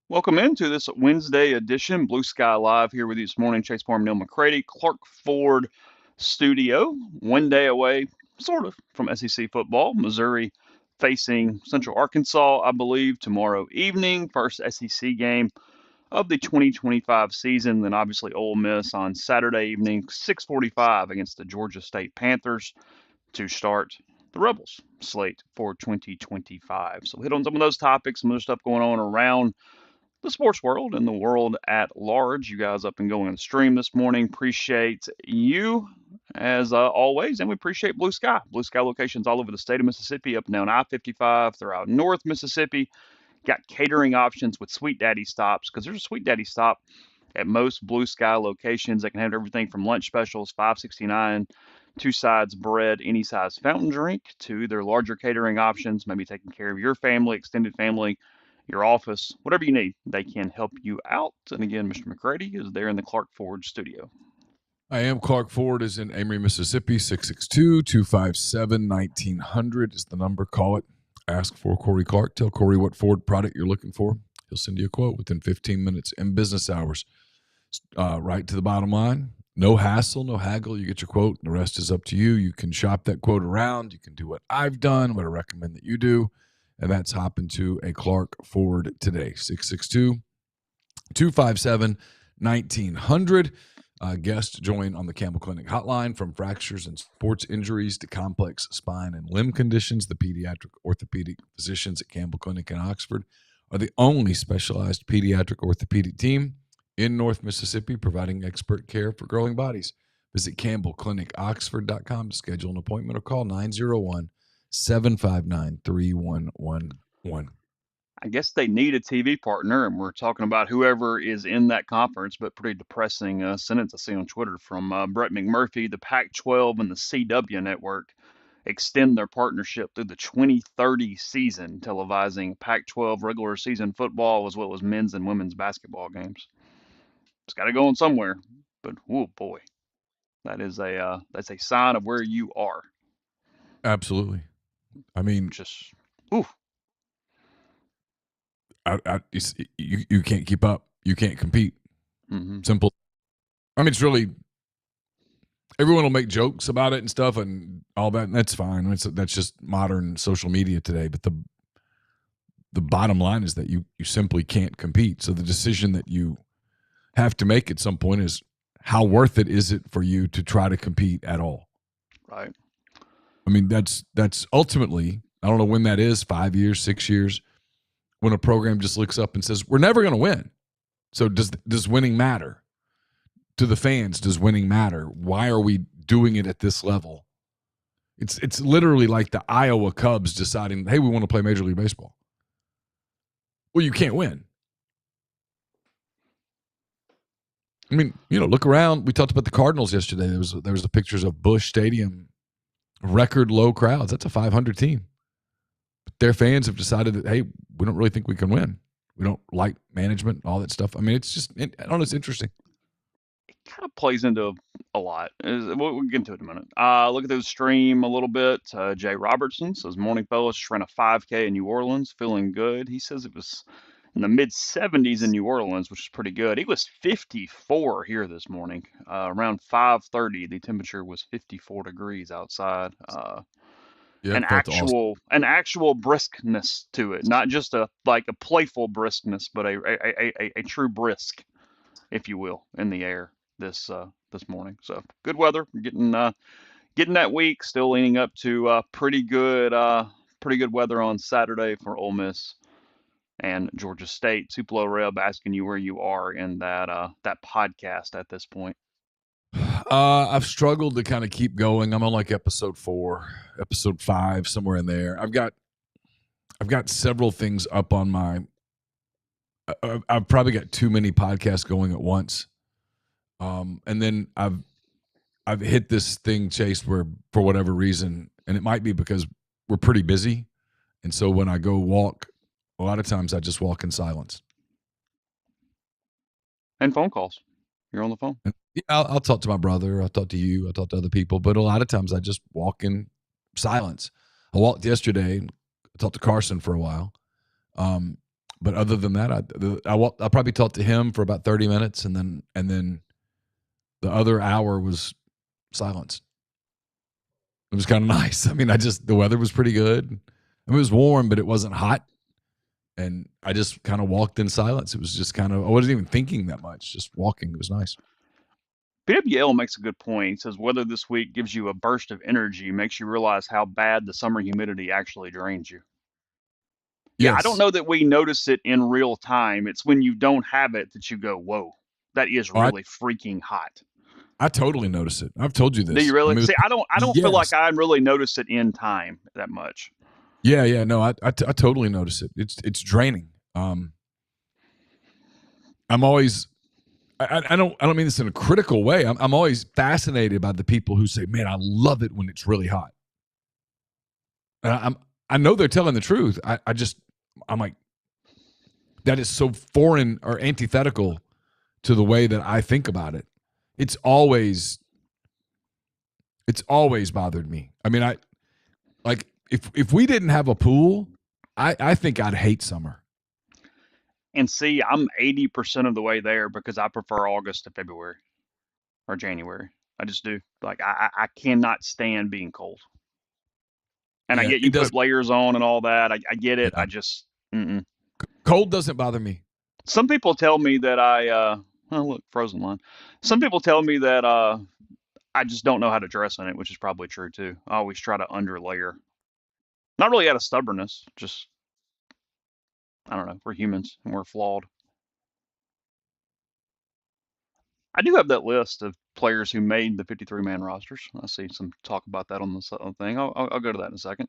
Welcome into this Wednesday edition, Blue Sky Live here with you this morning. Chase Parham and Neal McCready, Clark Ford Studio. One day away, sort of, from SEC football. Missouri facing Central Arkansas, I believe, tomorrow evening. First SEC game of the 2025 season. Then obviously Ole Miss on Saturday evening, 6:45 against the Georgia State Panthers to start the Rebels slate for 2025. So we'll hit on some of those topics, some other stuff going on around the sports world and the world at large. You guys up and going on the stream this morning. Appreciate you as always, and we appreciate Blue Sky. Blue Sky locations all over the state of Mississippi, up and down I-55 throughout North Mississippi. Got catering options with Sweet Daddy stops because there's a Sweet Daddy stop at most Blue Sky locations that can have everything from lunch specials, $5.69, two sides bread, any size fountain drink, to their larger catering options, maybe taking care of your family, extended family, your office, whatever you need, they can help you out. And again, Mr. McCready is there in the Clark Ford studio. I am. Clark Ford is in Amory, Mississippi. 662-257-1900 is the number. Call it. Ask for Corey Clark. Tell Corey what Ford product you're looking for. He'll send you a quote within 15 minutes in business hours. Right to the bottom line. No hassle, no haggle. You get your quote. The rest is up to you. You can shop that quote around. You can do what I've done, what I recommend that you do. And that's hop into a Clark Ford today. 662-257-1900. Guests join on the Campbell Clinic hotline. From fractures and sports injuries to complex spine and limb conditions, the pediatric orthopedic physicians at Campbell Clinic in Oxford are the only specialized pediatric orthopedic team in North Mississippi providing expert care for growing bodies. Visit campbellclinicoxford.com to schedule an appointment or call 901-759-3111. I guess they need a TV partner, and we're talking about whoever is in that conference, but pretty depressing sentence I see on Twitter from Brett McMurphy. The Pac-12 and the CW network extend their partnership through the 2030 season, televising Pac-12 regular season football as well as men's and women's basketball games. It's got to go on somewhere, but oh boy, that's a sign of where you are. Absolutely. I mean, Just ooh. you can't keep up. You can't compete. Mm-hmm. Simple. I mean, it's really, everyone will make jokes about it and stuff and all that, and that's fine. That's just modern social media today. But the bottom line is that you simply can't compete. So the decision that you have to make at some point is, how worth it is it for you to try to compete at all? Right. I mean, that's ultimately, I don't know when that is, 5 years, 6 years, when a program just looks up and says, we're never going to win. So does winning matter? To the fans, does winning matter? Why are we doing it at this level? It's literally like the Iowa Cubs deciding, hey, we want to play Major League Baseball. Well, you can't win. I mean, look around. We talked about the Cardinals yesterday. There was the pictures of Busch Stadium, record low crowds. That's a 500 team. But their fans have decided that, hey, we don't really think we can win. We don't like management, all that stuff. I mean, it's just, I don't know, it's interesting. It kind of plays into a lot. We'll get into it in a minute. Look at the stream a little bit. Jay Robertson says, morning, fellas. Just ran a 5K in New Orleans. Feeling good. He says it was in the mid 70s in New Orleans, which is pretty good. He was 54 here this morning. Around 5:30, the temperature was 54 degrees outside. Yeah, that's awesome. An actual briskness to it, not just a playful briskness, but a true brisk, if you will, in the air this morning. So good weather. Getting that week, still leaning up to pretty good weather on Saturday for Ole Miss and Georgia State. Tupelo Reb asking you where you are in that podcast at this point. I've struggled to kind of keep going. I'm on like episode 4, episode 5, somewhere in there. I've got several things up on my. I've probably got too many podcasts going at once, and then I've hit this thing, Chase, where for whatever reason, and it might be because we're pretty busy, and so when I go walk, a lot of times I just walk in silence. And phone calls. You're on the phone. Yeah, I'll talk to my brother. I'll talk to you. I'll talk to other people. But a lot of times I just walk in silence. I walked yesterday. I talked to Carson for a while. But other than that, I probably talked to him for about 30 minutes, and then the other hour was silence. It was kind of nice. I mean, the weather was pretty good. I mean, it was warm, but it wasn't hot. And I just kind of walked in silence. It was just kind of, I wasn't even thinking that much, just walking. It was nice. PWL makes a good point. He says weather this week gives you a burst of energy, makes you realize how bad the summer humidity actually drains you. Yeah, I don't Yes. know that we notice it in real time. It's when you don't have it that you go, whoa, that is Oh, really freaking hot. I totally notice it. I've told you Do you this. I really? mean, See, I don't feel like yes. I really notice it in time that much. Yeah. No, I totally notice it. It's draining. I'm always, I don't mean this in a critical way. I'm always fascinated by the people who say, "Man, I love it when it's really hot." And I know they're telling the truth. I'm like, that is so foreign or antithetical to the way that I think about it. It's always bothered me. I mean, if we didn't have a pool, I think I'd hate summer. And see, I'm 80% of the way there because I prefer August to February or January. I just do. Like I cannot stand being cold. And I Yeah, get it you does. put layers on and all that. I get it. Yeah, I just mm-mm. cold doesn't bother me. Some people tell me that oh look, frozen line. Some people tell me that I just don't know how to dress in it, which is probably true too. I always try to underlayer. Not really out of stubbornness, just I don't know. We're humans and we're flawed. I do have that list of players who made the 53-man rosters. I see some talk about that on the thing. I'll go to that in a second.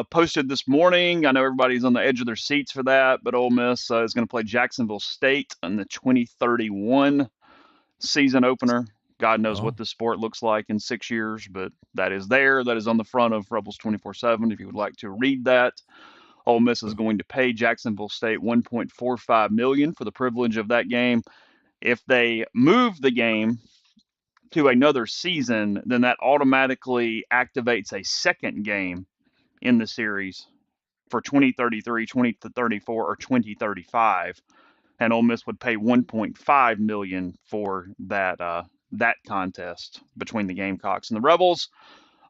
Posted this morning. I know everybody's on the edge of their seats for that, but Ole Miss is going to play Jacksonville State in the 2031 season opener. God knows Oh, what this sport looks like in 6 years, but that is there. That is on the front of Rebels 24/7. If you would like to read that, Ole Miss is going to pay Jacksonville State $1.45 million for the privilege of that game. If they move the game to another season, then that automatically activates a second game in the series for 2033, 2034, or 2035, and Ole Miss would pay 1.5 million for that contest between the Gamecocks and the Rebels.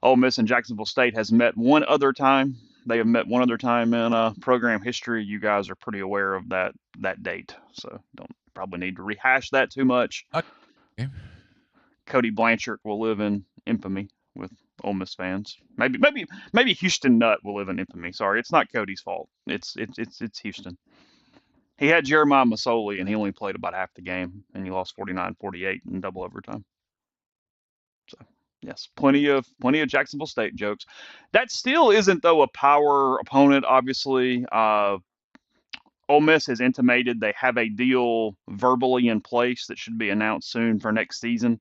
Ole Miss and Jacksonville State has met one other time. They have met one other time in program history. You guys are pretty aware of that date, so don't probably need to rehash that too much. okay. Cody Blanchard will live in infamy with Ole Miss fans. Maybe Houston Nutt will live in infamy. Sorry, it's not Cody's fault. It's Houston. He had Jeremiah Masoli, and he only played about half the game, and he lost 49-48 in double overtime. So yes, plenty of Jacksonville State jokes. That still isn't though a power opponent. Obviously, Ole Miss has intimated they have a deal verbally in place that should be announced soon for next season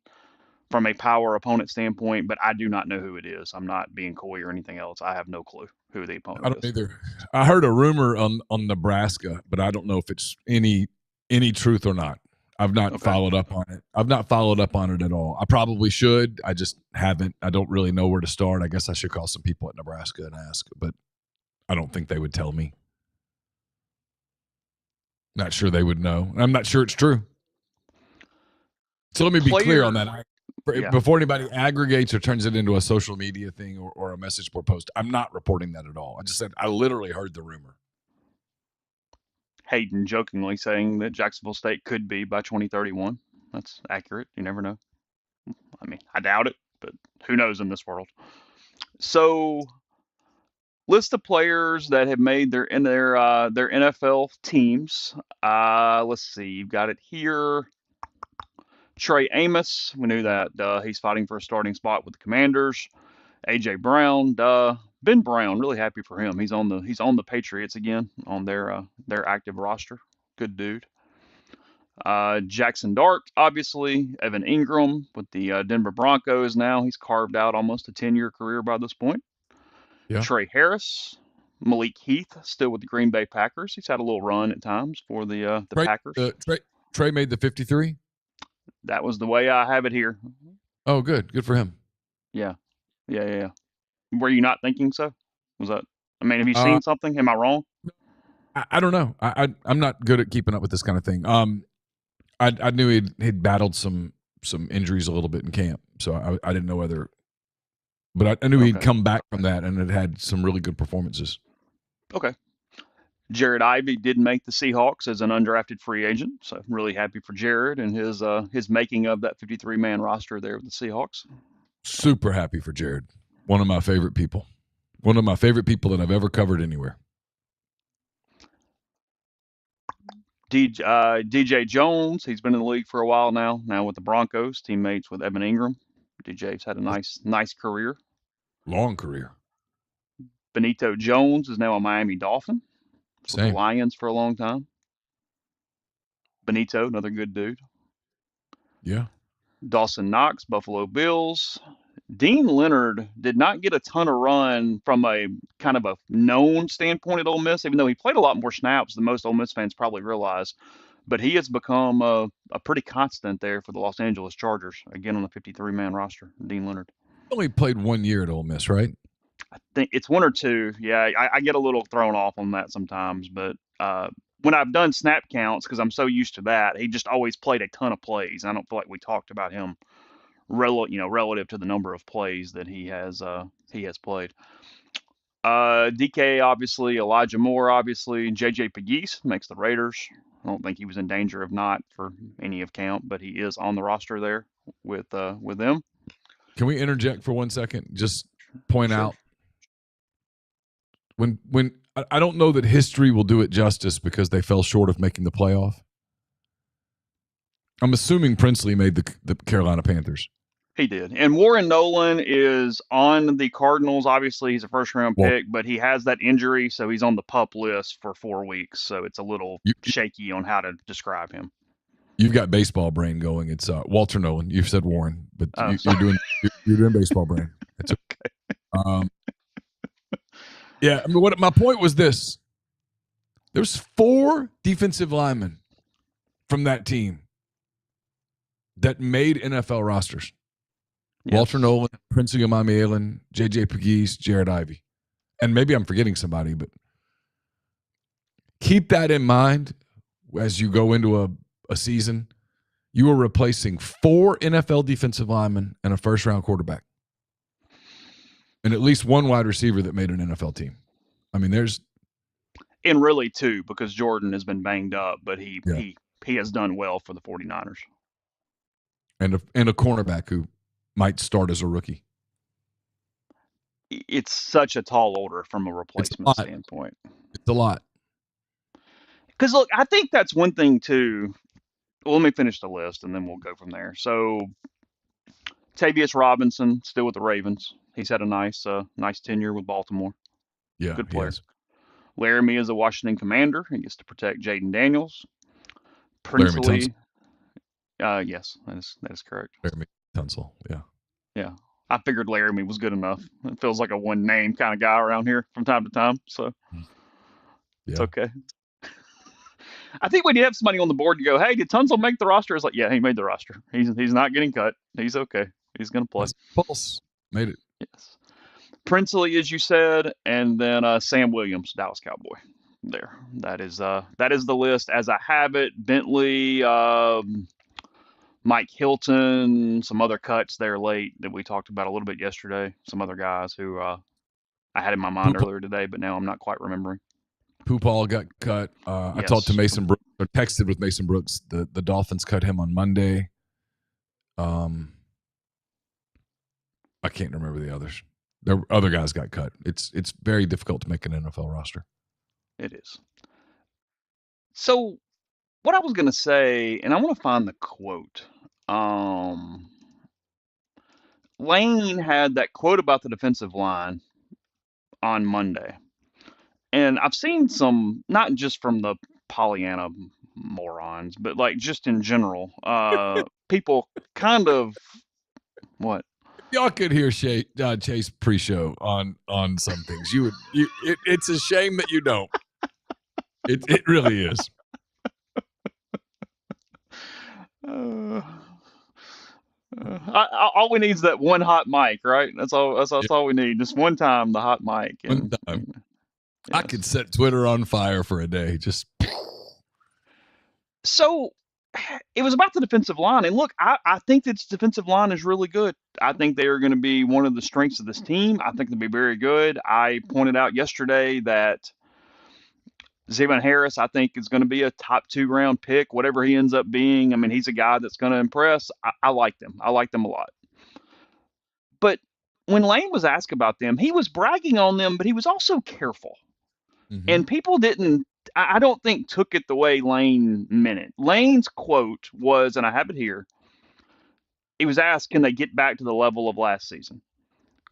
from a power opponent standpoint, but I do not know who it is. I'm not being coy or anything else. I have no clue who the I opponent don't is. either. I heard a rumor on Nebraska, but I don't know if it's any truth or not. I've not Okay. followed up on it. I've not followed up on it at all. I probably should. I just haven't. I don't really know where to start. I guess I should call some people at Nebraska and ask, but I don't think they would tell me. Not sure they would know. I'm not sure it's true. So let me be clear on that. Yeah. Before anybody aggregates or turns it into a social media thing or a message board post, I'm not reporting that at all. I just said I literally heard the rumor. Hayden jokingly saying that Jacksonville State could be by 2031. That's accurate. You never know. I mean, I doubt it, but who knows in this world. So, list of players that have made their NFL teams. Let's see. You've got it here. Trey Amos, we knew that. He's fighting for a starting spot with the Commanders. AJ Brown, Ben Brown, really happy for him. He's on the Patriots again on their active roster. Good dude. Jackson Dart, obviously. Evan Ingram with the Denver Broncos now. He's carved out almost a 10-year career by this point. Yeah. Trey Harris. Malik Heath, still with the Green Bay Packers. He's had a little run at times for the Packers. Trey made the 53. That was the way I have it here. Oh, good for him. Yeah. Were you not thinking so? Was that? I mean, have you Uh, seen something? Am I wrong? I don't know. I'm not good at keeping up with this kind of thing. I knew he'd battled some injuries a little bit in camp, so I didn't know whether, but I knew he'd come back from that and had some really good performances. Okay. Jared Ivey did make the Seahawks as an undrafted free agent, so I'm really happy for Jared and his making of that 53-man roster there with the Seahawks. Super happy for Jared. One of my favorite people. One of my favorite people that I've ever covered anywhere. DJ Jones, he's been in the league for a while now with the Broncos, teammates with Evan Ingram. DJ's had a nice career. Long career. Benito Jones is now a Miami Dolphin. With the Lions for a long time. Benito, another good dude. Yeah. Dawson Knox, Buffalo Bills. Dean Leonard did not get a ton of run from a kind of a known standpoint at Ole Miss, even though he played a lot more snaps than most Ole Miss fans probably realize. But he has become a pretty constant there for the Los Angeles Chargers, again on the 53-man roster, Dean Leonard. Only played 1 year at Ole Miss, right? I think it's 1 or 2. Yeah, I get a little thrown off on that sometimes. But when I've done snap counts, because I'm so used to that, he just always played a ton of plays. I don't feel like we talked about him relative to the number of plays that he has played. DK, obviously, Elijah Moore, obviously, JJ Pegues makes the Raiders. I don't think he was in danger of not for any of camp, but he is on the roster there with them. Can we interject for 1 second? Just point out when I don't know that history will do it justice because they fell short of making the playoff. I'm assuming Princely made the Carolina Panthers. He did. And Warren Nolan is on the Cardinals. Obviously, he's a first-round pick, but he has that injury, so he's on the PUP list for 4 weeks. So it's a little shaky on how to describe him. You've got baseball brain going. It's Walter Nolan. You've said Warren, but you're doing baseball brain. It's okay. Yeah, I mean, my point was this: there's 4 defensive linemen from that team that made NFL rosters. Yes. Walter Nolan, Princely Omamialen, JJ Pegues, Jared Ivey. And maybe I'm forgetting somebody, but keep that in mind as you go into a season. You are replacing 4 NFL defensive linemen and a first-round quarterback. And at least 1 wide receiver that made an NFL team. I mean, and really 2, because Jordan has been banged up, but he has done well for the 49ers. And a cornerback who might start as a rookie. It's such a tall order from a replacement standpoint. It's a lot. Because, look, I think that's one thing, too. Well, let me finish the list, and then we'll go from there. So, Tavius Robinson, still with the Ravens. He's had a nice tenure with Baltimore. Yeah, good player. Laramie is a Washington Commander. He gets to protect Jaden Daniels. Princely, yes, that is correct. Laramie Tunsil, yeah. Yeah, I figured Laramie was good enough. It feels like a one-name kind of guy around here from time to time, so it's okay. I think we need to have somebody on the board to go, hey, did Tunsil make the roster? It's like, yeah, he made the roster. He's not getting cut. He's okay. He's going to play. Pulse made it. Yes. Princely, as you said, and then Sam Williams, Dallas Cowboy. There. That is the list as I have it. Bentley, Mike Hilton, some other cuts there late that we talked about a little bit yesterday. Some other guys who I had in my mind earlier today, but now I'm not quite remembering. Poopaul got cut. I talked to Mason Brooks, or texted with Mason Brooks. The Dolphins cut him on Monday. I can't remember the others. The other guys got cut. It's very difficult to make an NFL roster. It is. So what I was going to say, and I want to find the quote. Lane had that quote about the defensive line on Monday. And I've seen some, not just from the Pollyanna morons, but like just in general, people kind of, what? Y'all could hear Chase pre-show on some things. It's a shame that you don't. It really is. All we need is that one hot mic, right? That's all we need. Just one time, the hot mic. One time. I could set Twitter on fire for a day. Just So it was about the defensive line. And look, I think this defensive line is really good. I think they are going to be one of the strengths of this team. I think they'll be very good. I pointed out yesterday that Xavier Harris, I think, is going to be a top 2 round pick, whatever he ends up being. I mean, he's a guy that's going to impress. I like them. I like them a lot. But when Lane was asked about them, he was bragging on them, but he was also careful. And people didn't, I don't think, took it the way Lane meant it. Lane's quote was, and I have it here, he was asked, can they get back to the level of last season?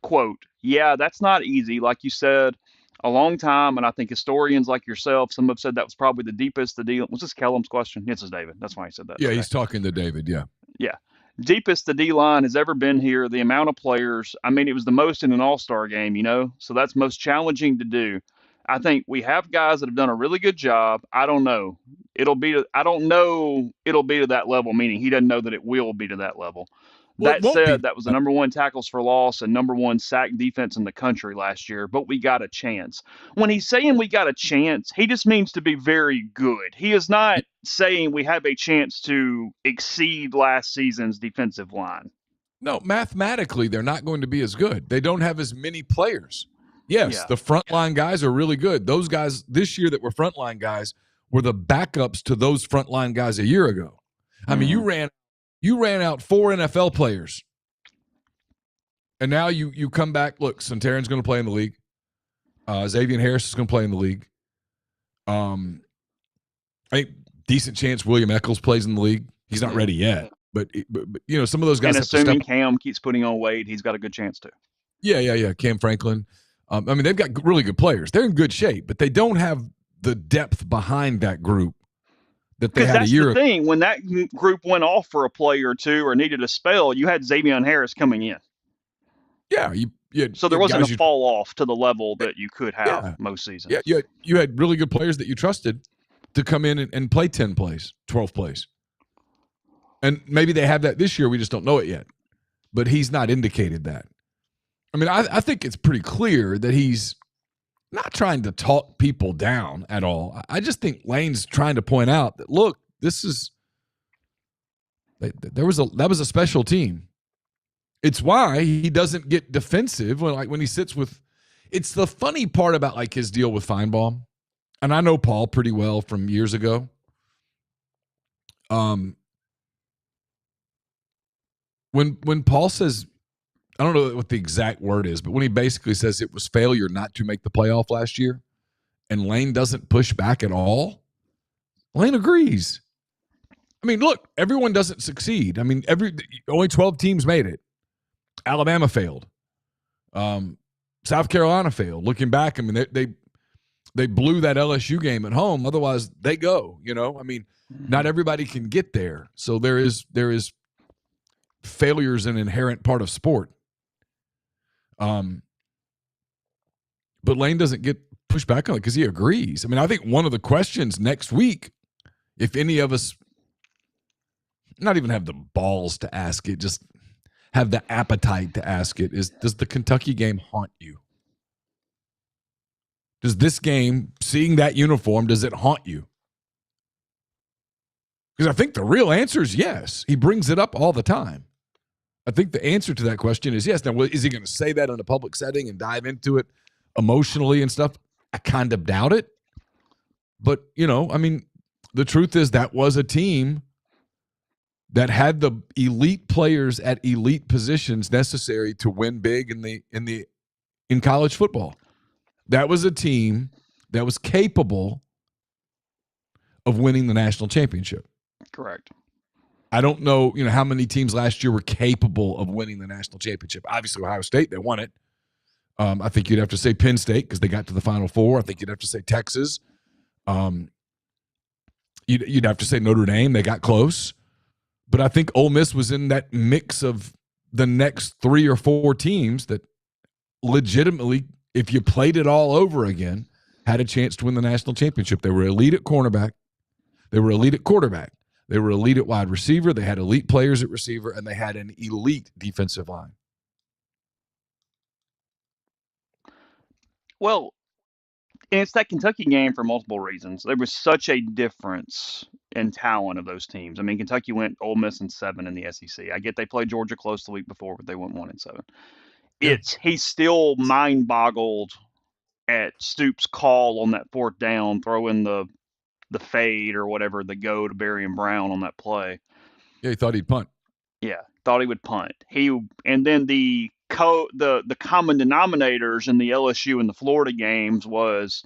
Quote, yeah, that's not easy. Like you said, a long time. And I think historians like yourself, some have said that was probably the deepest the deal. Was this Kellum's question? This is David. That's why he said that. Yeah, okay. He's talking to David. Yeah. Yeah. Deepest the D line has ever been here. The amount of players, I mean, it was the most in an all-star game, so that's most challenging to do. I think we have guys that have done a really good job. I don't know. I don't know it'll be to that level, meaning he doesn't know that it will be to that level. Well, That said, that was the number 1 tackles for loss and number 1 sack defense in the country last year, but we got a chance. When he's saying we got a chance, he just means to be very good. He is not saying we have a chance to exceed last season's defensive line. No, mathematically, they're not going to be as good. They don't have as many players. Yes, the frontline guys are really good. Those guys this year that were frontline guys were the backups to those frontline guys a year ago. I mean, you ran out 4 NFL players. And now you come back. Look, Santarin's going to play in the league. Xavier Harris is going to play in the league. I think decent chance William Eccles plays in the league. He's not ready yet. But some of those guys. And assuming Cam keeps putting on weight, he's got a good chance to. Yeah. Cam Franklin. I mean, they've got really good players. They're in good shape, but they don't have the depth behind that group that they had a year ago. That's the thing. When that group went off for a play or two or needed a spell, you had Xavier Harris coming in. Yeah. So there wasn't a fall off to the level that you could have most seasons. Yeah, you had really good players that you trusted to come in and play 10 plays, 12 plays. And maybe they have that this year. We just don't know it yet. But he's not indicated that. I mean, I think it's pretty clear that he's not trying to talk people down at all. I just think Lane's trying to point out that, look, that was a special team. It's why he doesn't get defensive when he sits with. It's the funny part about like his deal with Feinbaum, and I know Paul pretty well from years ago. When Paul says, I don't know what the exact word is, but when he basically says it was failure not to make the playoff last year, and Lane doesn't push back at all, Lane agrees. I mean, look, everyone doesn't succeed. I mean, only 12 teams made it. Alabama failed. South Carolina failed. Looking back, I mean, they blew that LSU game at home. Otherwise, they go. I mean, not everybody can get there. So there is failures an inherent part of sport. But Lane doesn't get pushed back on it because he agrees. I mean, I think one of the questions next week, if any of us not even have the balls to ask it, just have the appetite to ask it, is does the Kentucky game haunt you? Does this game, seeing that uniform, does it haunt you? Because I think the real answer is yes. He brings it up all the time. I think the answer to that question is yes. Now, is he going to say that in a public setting and dive into it emotionally and stuff? I kind of doubt it. But, I mean, the truth is that was a team that had the elite players at elite positions necessary to win big in college football. That was a team that was capable of winning the national championship. Correct. I don't know, how many teams last year were capable of winning the national championship. Obviously, Ohio State, they won it. I think you'd have to say Penn State because they got to the Final Four. I think you'd have to say Texas. You'd have to say Notre Dame. They got close. But I think Ole Miss was in that mix of the next 3 or 4 teams that legitimately, if you played it all over again, had a chance to win the national championship. They were elite at cornerback. They were elite at quarterback. They were elite at wide receiver. They had elite players at receiver, and they had an elite defensive line. Well, And it's that Kentucky game for multiple reasons. There was such a difference in talent of those teams. I mean, Kentucky went Ole Miss in 7 in the SEC. I get they played Georgia close the week before, but they went 1-7. Yeah. He's still mind boggled at Stoops' call on that fourth down, throwing the fade or whatever, the go to Barry and Brown on that play. Yeah, he thought he'd punt. Yeah, thought he would punt. And then the common denominators in the LSU and the Florida games was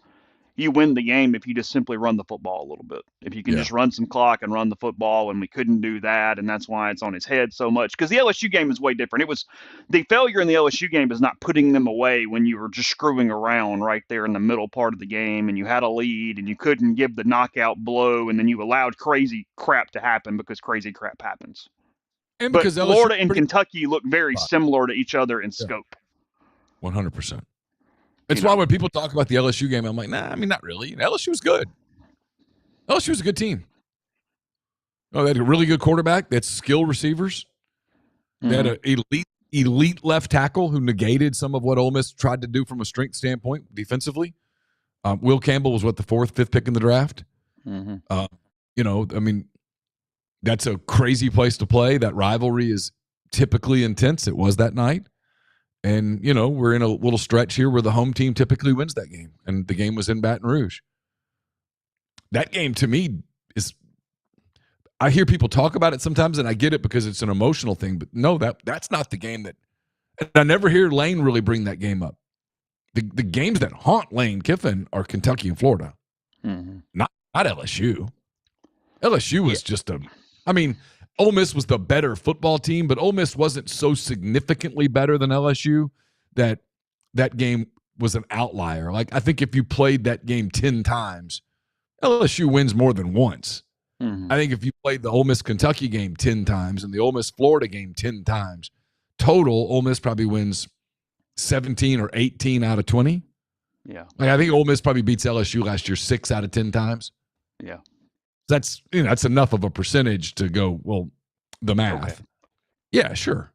you win the game if you just simply run the football a little bit. If you can Yeah. just run some clock and run the football, and we couldn't do that, and that's why it's on his head so much. Because the LSU game is way different. It was the failure in the LSU game is not putting them away when you were just screwing around right there in the middle part of the game, and you had a lead, and you couldn't give the knockout blow, and then you allowed crazy crap to happen because crazy crap happens. And But because LSU Florida and Kentucky look very similar to each other in scope. 100%. It's why when people talk about the LSU game, I'm like, nah, I mean, not really. LSU was good. LSU was a good team. Oh, they had a really good quarterback. They had skilled receivers. They had an elite left tackle who negated some of what Ole Miss tried to do from a strength standpoint defensively. Will Campbell was, the 4th, 5th pick in the draft? You know, I mean, that's a crazy place to play. That rivalry is typically intense. It was that night. And, you know, we're in a little stretch here where the home team typically wins that game. And the game was in Baton Rouge. That game, to me, is – I hear people talk about it sometimes, and I get it because it's an emotional thing. But, no, that's not the game that – and I never hear Lane really bring that game up. The games that haunt Lane Kiffin are Kentucky and Florida, not LSU. LSU was just a – I mean – Ole Miss was the better football team, but Ole Miss wasn't so significantly better than LSU that that game was an outlier. Like, I think if you played that game 10 times, LSU wins more than once. I think if you played the Ole Miss-Kentucky game 10 times and the Ole Miss-Florida game 10 times, total, Ole Miss probably wins 17 or 18 out of 20. Yeah. Like, I think Ole Miss probably beats LSU last year 6 out of 10 times. Yeah. That's enough of a percentage to go, well, the math. Okay. Yeah, sure.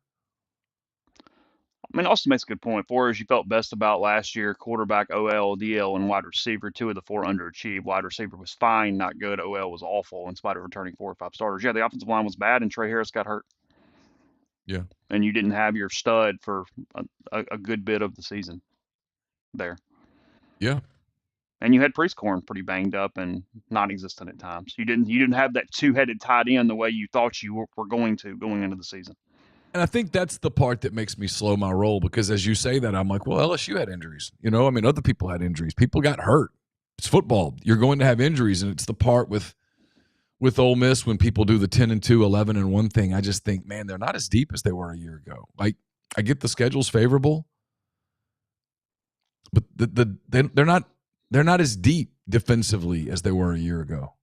I mean, Austin makes a good point. For as you felt best about last year, quarterback, OL, DL, and wide receiver, 2 of the 4 underachieved. Wide receiver was fine, not good. OL was awful in spite of returning 4 or 5 starters. Yeah, the offensive line was bad, and Trey Harris got hurt. Yeah. And you didn't have your stud for a good bit of the season there. Yeah. And you had Priestcorn pretty banged up and non-existent at times. You didn't have that 2-headed tight end the way you thought you were going to going into the season. And I think that's the part that makes me slow my roll because as you say that, I'm like, well, LSU had injuries. You know, I mean, other people had injuries. People got hurt. It's football. You're going to have injuries, and it's the part with Ole Miss when people do the 10-2, 11-1 thing. I just think, man, they're not as deep as they were a year ago. Like, I get the schedule's favorable, but they're not. They're not as deep defensively as they were a year ago.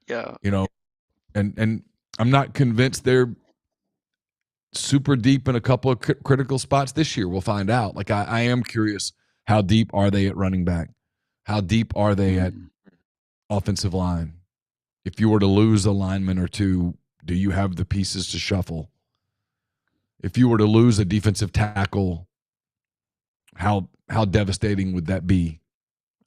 Yeah. You know, and I'm not convinced they're super deep in a couple of critical spots this year. We'll find out. Like, I am curious, how deep are they at running back? How deep are they at offensive line? If you were to lose a lineman or two, do you have the pieces to shuffle? If you were to lose a defensive tackle, how devastating would that be?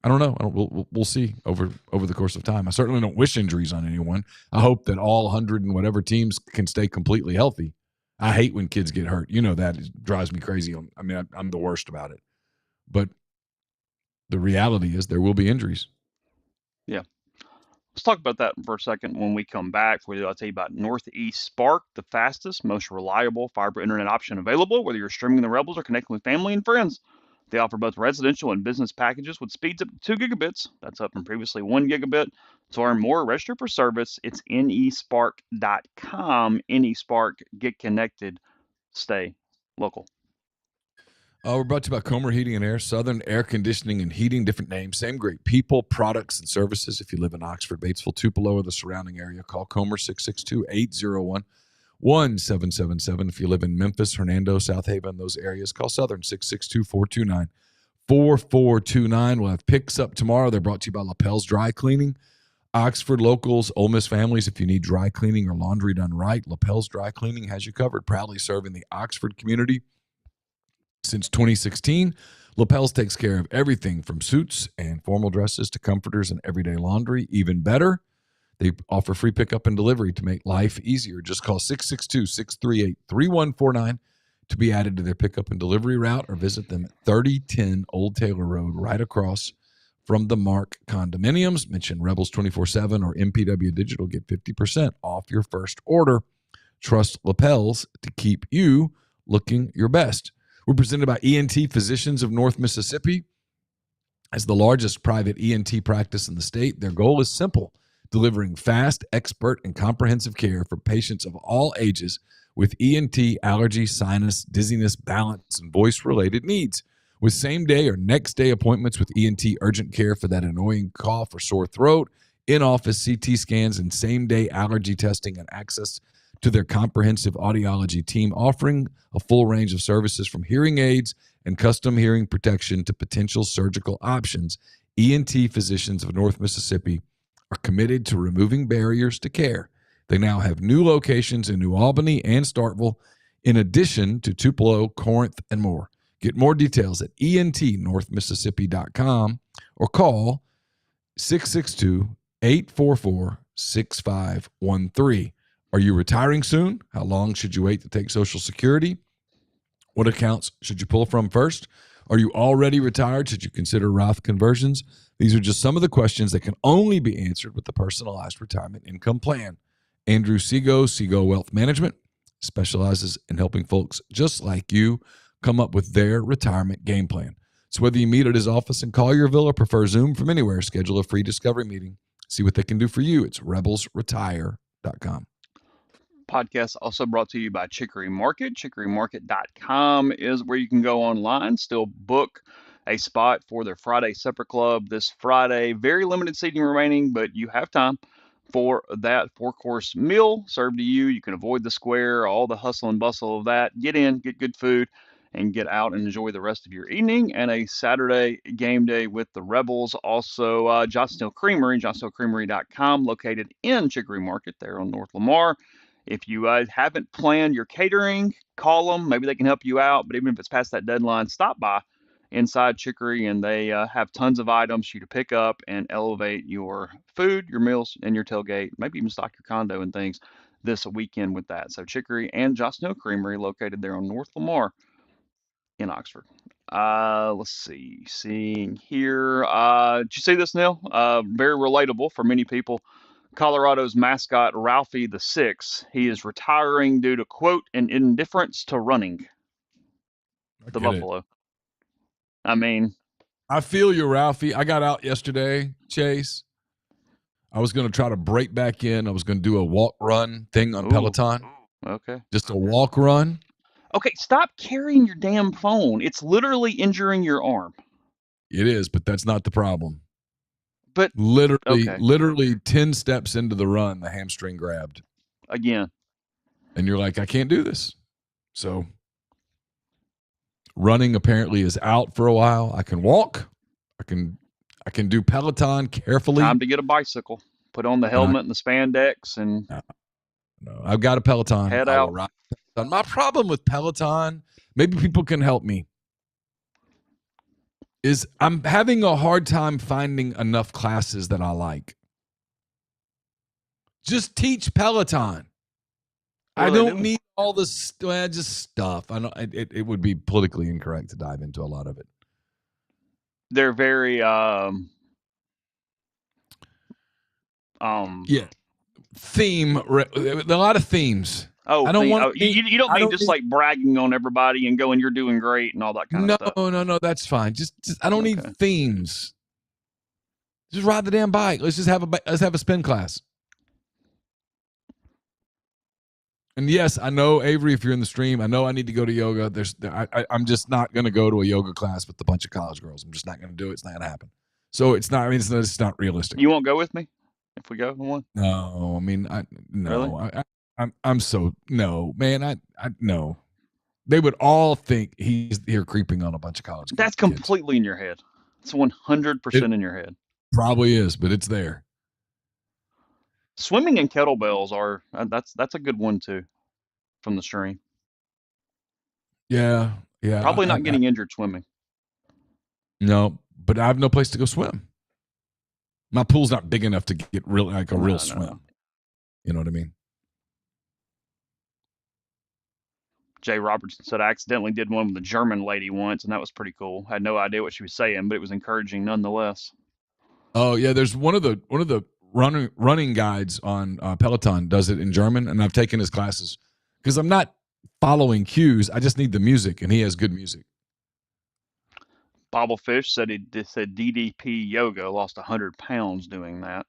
I don't know. We'll see over the course of time. I certainly don't wish injuries on anyone. I hope that all 100 and whatever teams can stay completely healthy. I hate when kids get hurt. You know that. It drives me crazy. I mean, I'm the worst about it. But the reality is there will be injuries. Yeah. Let's talk about that for a second when we come back. I'll tell you about Northeast Spark, the fastest, most reliable fiber internet option available, whether you're streaming the Rebels or connecting with family and friends. They offer both residential and business packages with speeds up to 2 gigabits. That's up from previously 1 gigabit. To learn more, register for service. It's nespark.com. NeSpark, get connected, stay local. We're brought to you by Comer Heating and Air, Southern Air Conditioning and Heating, different names, same great people, products, and services. If you live in Oxford, Batesville, Tupelo, or the surrounding area, call Comer 662-801-1777. If you live in Memphis, Hernando, South Haven, those areas, call Southern 662-429-4429. We'll have picks up tomorrow. They're brought to you by Lapel's Dry Cleaning. Oxford locals, Ole Miss families, if you need dry cleaning or laundry done right, Lapel's Dry Cleaning has you covered, proudly serving the Oxford community since 2016. Lapels takes care of everything from suits and formal dresses to comforters and everyday laundry. Even better, they offer free pickup and delivery to make life easier. Just call 662-638-3149 to be added to their pickup and delivery route, or visit them at 3010 Old Taylor Road, right across from the Mark condominiums. Mention Rebels 24/7 or MPW Digital. Get 50% off your first order. Trust Lapels to keep you looking your best. We're presented by ENT Physicians of North Mississippi. As the largest private ENT practice in the state, their goal is simple: delivering fast, expert, and comprehensive care for patients of all ages with ENT, allergy, sinus, dizziness, balance, and voice-related needs. With same-day or next-day appointments with ENT urgent care for that annoying cough or sore throat, in-office CT scans, and same-day allergy testing, and access to their comprehensive audiology team, offering a full range of services from hearing aids and custom hearing protection to potential surgical options, ENT Physicians of North Mississippi are committed to removing barriers to care. They now have new locations in New Albany and Starkville, in addition to Tupelo, Corinth, and more. Get more details at entnorthmississippi.com or call 662-844-6513. Are you retiring soon? How long should you wait to take Social Security? What accounts should you pull from first? Are you already retired? Should you consider Roth conversions? These are just some of the questions that can only be answered with the personalized retirement income plan. Andrew Seago Wealth Management, specializes in helping folks just like you come up with their retirement game plan. So whether you meet at his office in Collierville or prefer Zoom from anywhere, schedule a free discovery meeting. See what they can do for you. It's rebelsretire.com. Podcast also brought to you by Chicory Market. ChicoryMarket.com is where you can go online, still book a spot for their Friday Supper Club this Friday. Very limited seating remaining, but you have time for that four-course meal served to you. You can avoid the square, all the hustle and bustle of that. Get in, get good food, and get out and enjoy the rest of your evening. And a Saturday game day with the Rebels. Also, Johnsonville Creamery, johnsonvillecreamery.com, located in Chicory Market there on North Lamar. If you haven't planned your catering, call them. Maybe they can help you out. But even if it's past that deadline, stop by inside Chicory, and they have tons of items for you to pick up and elevate your food, your meals, and your tailgate. Maybe even stock your condo and things this weekend with that. So Chicory and Johnsonville Creamery, located there on North Lamar in Oxford. Let's see. Seeing here. Did you see this, Neil? Very relatable for many people. Colorado's mascot, Ralphie the Six, he is retiring due to, quote, an indifference to running. The Buffalo. I mean, I feel you, Ralphie. I got out yesterday, Chase. I was going to try to break back in. I was going to do a walk run thing on Peloton. Okay. Just a walk run. Okay, stop carrying your damn phone. It's literally injuring your arm. It is, but that's not the problem. But literally 10 steps into the run, the hamstring grabbed. Again. And you're like, I can't do this. So running apparently is out for a while. I can walk. I can do Peloton carefully. Time to get a bicycle. Put on the helmet and the spandex and no, I've got a Peloton. Head out. My problem with Peloton, maybe people can help me, is I'm having a hard time finding enough classes that I like. Just teach Peloton. I don't need all this just stuff. I know it would be politically incorrect to dive into a lot of it. They're very theme. A lot of themes. Oh, I don't want. You don't mean just like bragging on everybody and going, "You're doing great" and all that kind of stuff. No, that's fine. Just I don't need themes. Just ride the damn bike. Let's have a spin class. And yes, I know, Avery, if you're in the stream, I know I need to go to yoga. I'm just not going to go to a yoga class with a bunch of college girls. I'm just not going to do it. It's not going to happen. So it's not. I mean, it's not realistic. You won't go with me if we go to one? No, I mean, no. Really? I'm so no, man. I no. They would all think he's here creeping on a bunch of college kids. That's completely in your head. It's 100% in your head. Probably is, but it's there. Swimming and kettlebells are that's a good one too, from the stream. Yeah. Probably not getting injured swimming. No, but I have no place to go swim. My pool's not big enough to get real swim. No. You know what I mean? Jay Robertson said I accidentally did one with a German lady once, and that was pretty cool. I had no idea what she was saying, but it was encouraging nonetheless. Oh yeah, there's one of the running guides on Peloton does it in German, and I've taken his classes because I'm not following cues. I just need the music, and he has good music. Bobblefish said said DDP yoga lost 100 pounds doing that.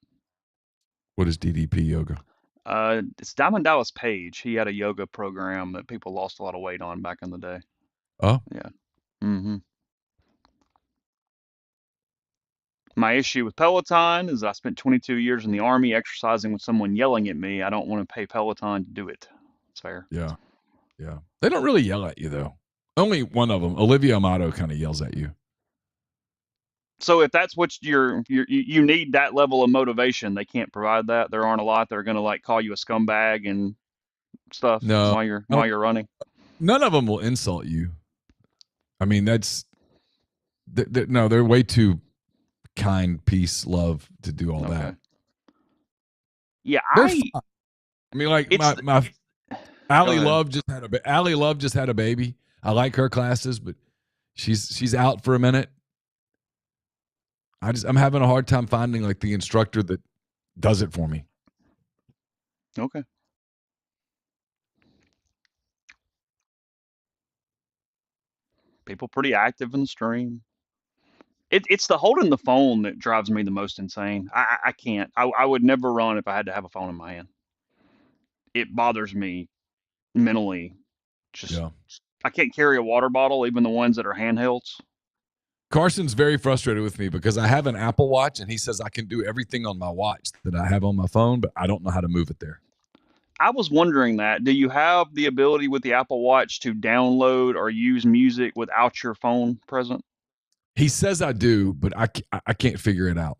What is DDP yoga? It's Diamond Dallas Page. He had a yoga program that people lost a lot of weight on back in the day. Oh, yeah. Mm-hmm. My issue with Peloton is I spent 22 years in the Army exercising with someone yelling at me. I don't want to pay Peloton to do it. It's fair. Yeah. Yeah. They don't really yell at you, though. Only one of them, Olivia Amato, kind of yells at you. So if that's what you need, that level of motivation, they can't provide that. There aren't a lot that are going to like call you a scumbag and stuff No, while you're running. None of them will insult you. I mean, no, they're way too kind, peace, love to do all that. Yeah, I mean, like my Allie Love just had a baby. I like her classes, but she's out for a minute. I'm having a hard time finding like the instructor that does it for me. Okay. People pretty active in the stream. It's the holding the phone that drives me the most insane. I can't. I would never run if I had to have a phone in my hand. It bothers me mentally. I can't carry a water bottle, even the ones that are handhelds. Carson's very frustrated with me because I have an Apple Watch and he says I can do everything on my watch that I have on my phone, but I don't know how to move it there. I was wondering that. Do you have the ability with the Apple Watch to download or use music without your phone present? He says I do, but I can't figure it out.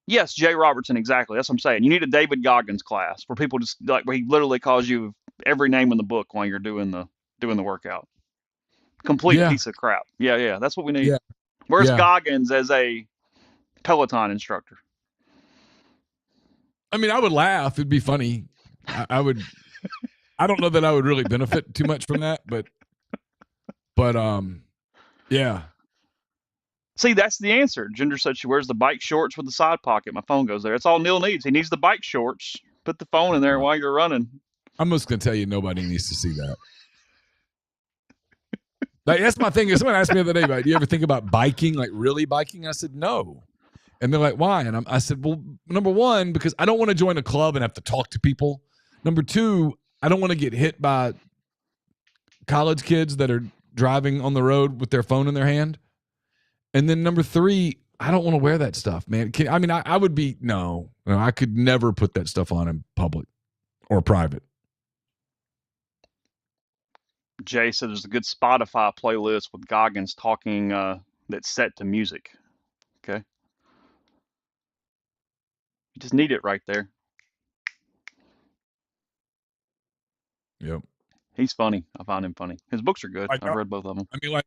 Yes, Jay Robertson, exactly. That's what I'm saying. You need a David Goggins class where people just like where he literally calls you every name in the book while you're doing the workout. Complete piece of crap. Yeah. That's what we need. Yeah. Where's Goggins as a Peloton instructor? I mean, I would laugh. It'd be funny. I would. I don't know that I would really benefit too much from that, but yeah. See, that's the answer. Ginger said she wears the bike shorts with the side pocket. My phone goes there. That's all Neil needs. He needs the bike shorts. Put the phone in there while you're running. I'm just going to tell you, nobody needs to see that. Like, that's my thing. Someone asked me the other day, do you ever think about biking, like really biking? I said, no. And they're like, why? And I said, well, number one, because I don't want to join a club and have to talk to people. Number two, I don't want to get hit by college kids that are driving on the road with their phone in their hand. And then number three, I don't want to wear that stuff, man. I would be, no, I could never put that stuff on in public or private. Jay said there's a good Spotify playlist with Goggins talking that's set to music. Okay. You just need it right there. Yep. He's funny. I find him funny. His books are good. I've read both of them. I mean,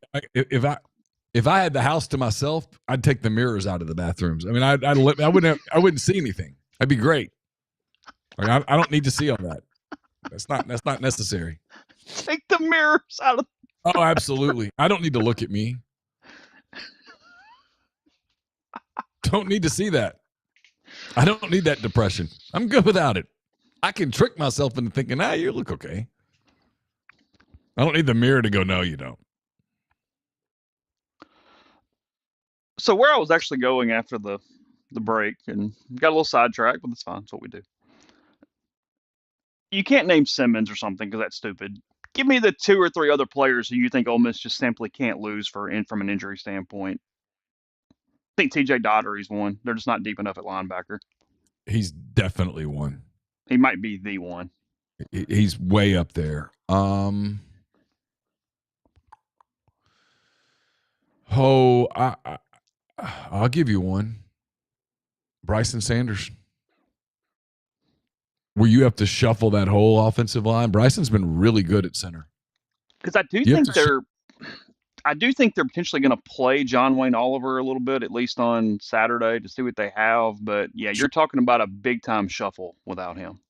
if I had the house to myself, I'd take the mirrors out of the bathrooms. I mean, I wouldn't see anything. That'd be great. Like, I don't need to see all that. That's not necessary. Take the mirrors out of. Oh, absolutely. I don't need to look at me. Don't need to see that. I don't need that depression. I'm good without it. I can trick myself into thinking, you look okay. I don't need the mirror to go, no, you don't. So where I was actually going after the break, and got a little sidetracked, but that's fine. That's what we do. You can't name Simmons or something because that's stupid. Give me the 2 or 3 other players who you think Ole Miss just simply can't lose from an injury standpoint. I think TJ Dottery's one. They're just not deep enough at linebacker. He's definitely one. He might be the one. He's way up there. I'll give you one. Bryson Sanders. Where you have to shuffle that whole offensive line. Bryson's been really good at center. Because I do think I do think they're potentially going to play John Wayne Oliver a little bit, at least on Saturday, to see what they have. But yeah, Sure. you're talking about a big time shuffle without him,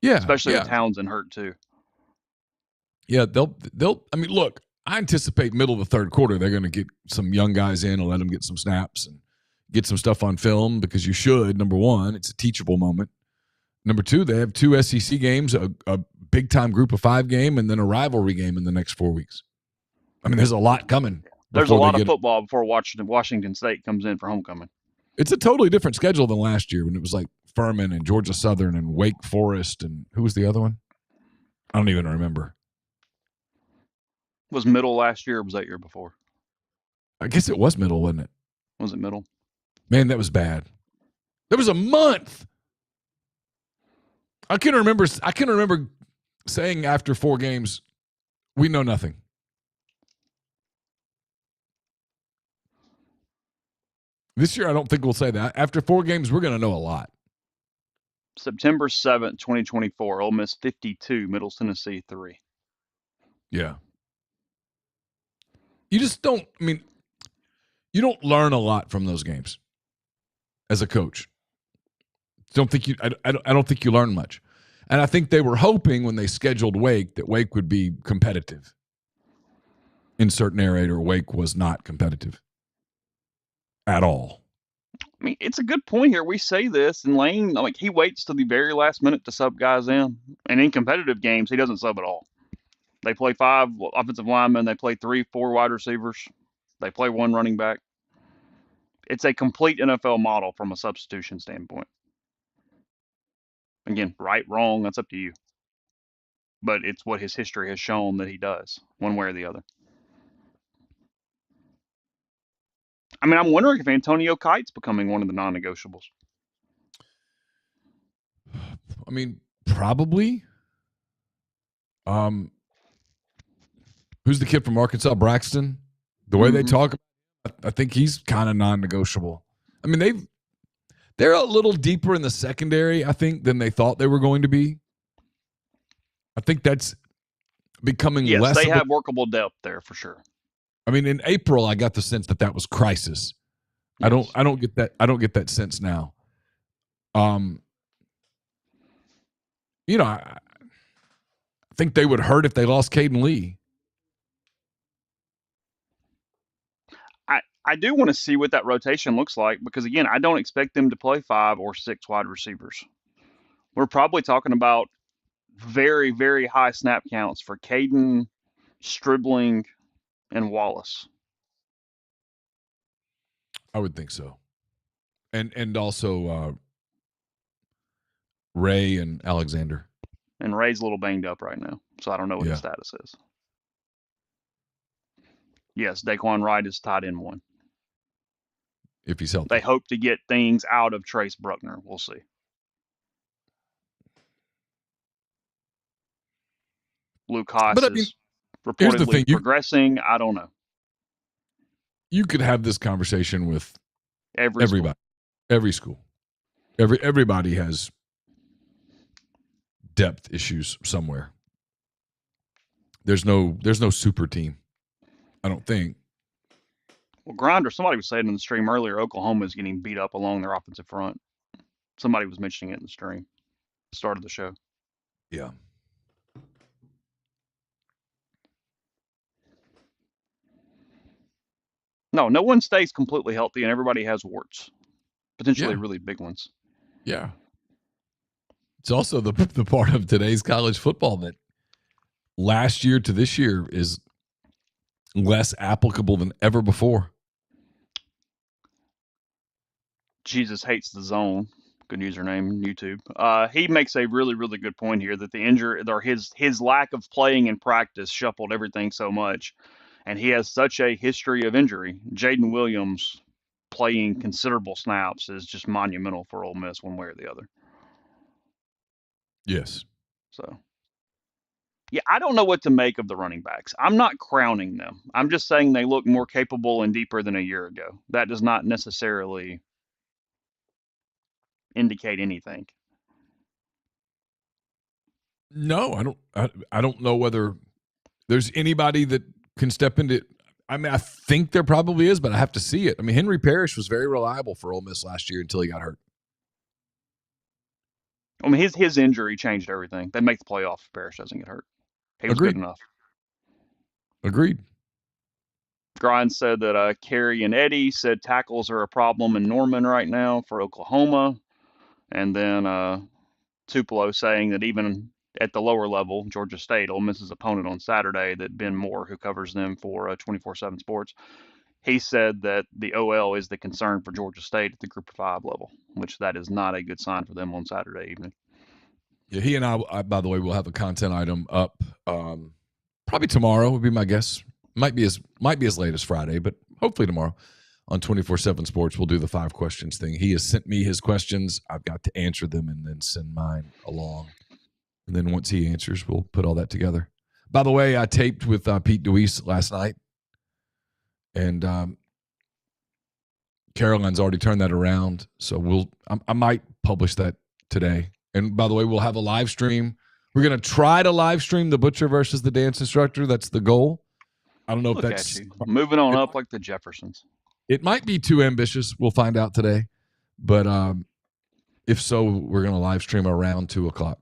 Yeah, especially with yeah, Townsend hurt too. yeah. They'll. I mean, look, I anticipate middle of the third quarter they're going to get some young guys in and let them get some snaps and get some stuff on film because you should. Number one, it's a teachable moment. Number two, they have two SEC games, a big time group of 5 game, and then a rivalry game in the next 4 weeks. I mean, there's a lot coming There's a before they lot of get. football before Washington State comes in for homecoming. It's a totally different schedule than last year when it was like Furman and Georgia Southern and Wake Forest and who was the other one? I don't even remember. Was Middle last year or was that year before? I guess it was Middle, wasn't it? Was it Middle? Man, that was bad. There was a month. I can remember saying after 4 games, we know nothing. This year, I don't think we'll say that. After 4 games, we're going to know a lot. September 7th, 2024. Ole Miss 52, Middle Tennessee 3. Yeah. You just don't, I mean, you don't learn a lot from those games as a coach. I don't think you learn much. And I think they were hoping when they scheduled Wake that Wake would be competitive. Insert narrator, Wake was not competitive at all. I mean, it's a good point here. We say this, and Lane, like, he waits till the very last minute to sub guys in. And in competitive games, he doesn't sub at all. They play 5 offensive linemen. They play 3, 4 wide receivers. They play 1 running back. It's a complete NFL model from a substitution standpoint. Again, right, wrong, that's up to you. But it's what his history has shown that he does, one way or the other. I mean, I'm wondering if Antonio Kite's becoming one of the non-negotiables. I mean, probably. Who's the kid from Arkansas, Braxton? The way they talk, I think he's kind of non-negotiable. I mean, they're a little deeper in the secondary, I think, than they thought they were going to be. I think that's becoming less. Yes, they have workable depth there for sure. I mean, in April, I got the sense that was crisis. Yes. I don't get that. I don't get that sense now. You know, I think they would hurt if they lost Caden Lee. I do want to see what that rotation looks like because, again, I don't expect them to play 5 or 6 wide receivers. We're probably talking about very, very high snap counts for Caden, Stribling, and Wallace. I would think so. And also Ray and Alexander. And Ray's a little banged up right now, so I don't know what his status is. Yes, Daquan Wright is tied in 1. If he's healthy. They hope to get things out of Trace Bruckner. We'll see. Luke Haas is reportedly progressing. I don't know. You could have this conversation with everybody. Every school. Everybody has depth issues somewhere. There's no super team, I don't think. Well, Grinder, somebody was saying in the stream earlier, Oklahoma is getting beat up along their offensive front. Somebody was mentioning it in the stream. Start of the show. Yeah. No one stays completely healthy, and everybody has warts, potentially really big ones. Yeah. It's also the part of today's college football that last year to this year is less applicable than ever before. Jesus hates the zone. Good username, YouTube. He makes a really, really good point here that the injury or his lack of playing in practice shuffled everything so much. And he has such a history of injury. Jaden Williams playing considerable snaps is just monumental for Ole Miss one way or the other. Yes. So, yeah, I don't know what to make of the running backs. I'm not crowning them. I'm just saying they look more capable and deeper than a year ago. That does not necessarily indicate anything. No, I don't know whether there's anybody that can step into. I mean, I think there probably is, but I have to see it. I mean, Henry Parrish was very reliable for Ole Miss last year until he got hurt. I mean, his injury changed everything. They make the playoffs if Parrish doesn't get hurt. He was good Agreed. enough. Agreed. Grind said that Kerry and Eddie said tackles are a problem in Norman right now for Oklahoma. And then Tupelo saying that even at the lower level, Georgia State, Ole Miss's opponent on Saturday, that Ben Moore, who covers them for 24/7 Sports, he said that the OL is the concern for Georgia State at the Group of 5 level, which that is not a good sign for them on Saturday evening. Yeah, he and I, by the way, will have a content item up probably tomorrow would be my guess. Might be as late as Friday, but hopefully tomorrow on 24/7 Sports. We'll do the 5 questions thing. He has sent me his questions. I've got to answer them and then send mine along. And then once he answers, we'll put all that together. By the way, I taped with Pete DeWeese last night. And Caroline's already turned that around. So I might publish that today. And by the way, we'll have a live stream. We're going to try to live stream the Butcher versus the Dance Instructor. That's the goal. I don't know if that's moving on up like the Jeffersons. It might be too ambitious. We'll find out today. But if so, we're going to live stream around 2:00.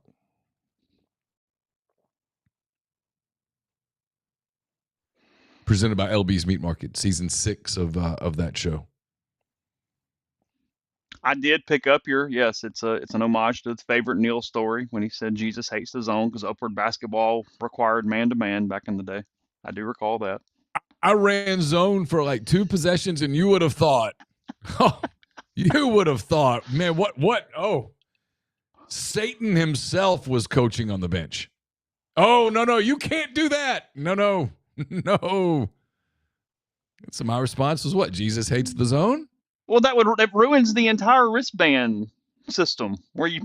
Presented by LB's Meat Market, season 6 of that show. I did pick up yes, it's an homage to its favorite Neal story when he said Jesus hates the zone because upward basketball required man-to-man back in the day. I do recall that. I ran zone for like 2 possessions, and you would have thought, man, what? Oh, Satan himself was coaching on the bench. Oh, no, you can't do that. No. So my response was what? Jesus hates the zone? Well, that ruins the entire wristband system where you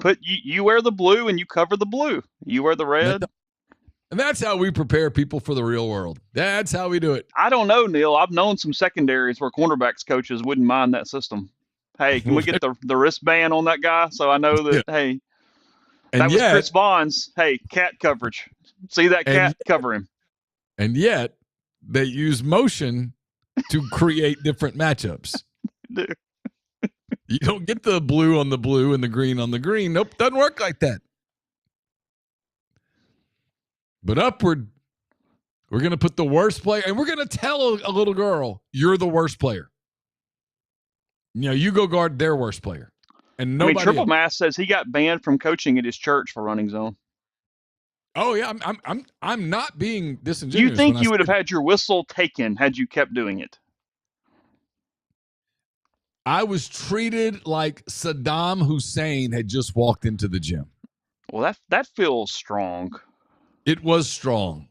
wear the blue and you cover the blue. You wear the red. And that's how we prepare people for the real world. That's how we do it. I don't know, Neil. I've known some secondaries where cornerbacks coaches wouldn't mind that system. Hey, can we get the wristband on that guy so I know that, hey, that was Chris Vaughn's. Hey, cat coverage. See that cat? Cover him. And yet, they use motion to create different matchups. You don't get the blue on the blue and the green on the green. Nope, doesn't work like that. But upward, we're going to put the worst player, and we're going to tell a little girl, you're the worst player. You go guard their worst player. And nobody Triple Mass says he got banned from coaching at his church for running zone. Oh yeah, I'm not being disingenuous. You think you would have had your whistle taken had you kept doing it? I was treated like Saddam Hussein had just walked into the gym. Well, that feels strong. It was strong.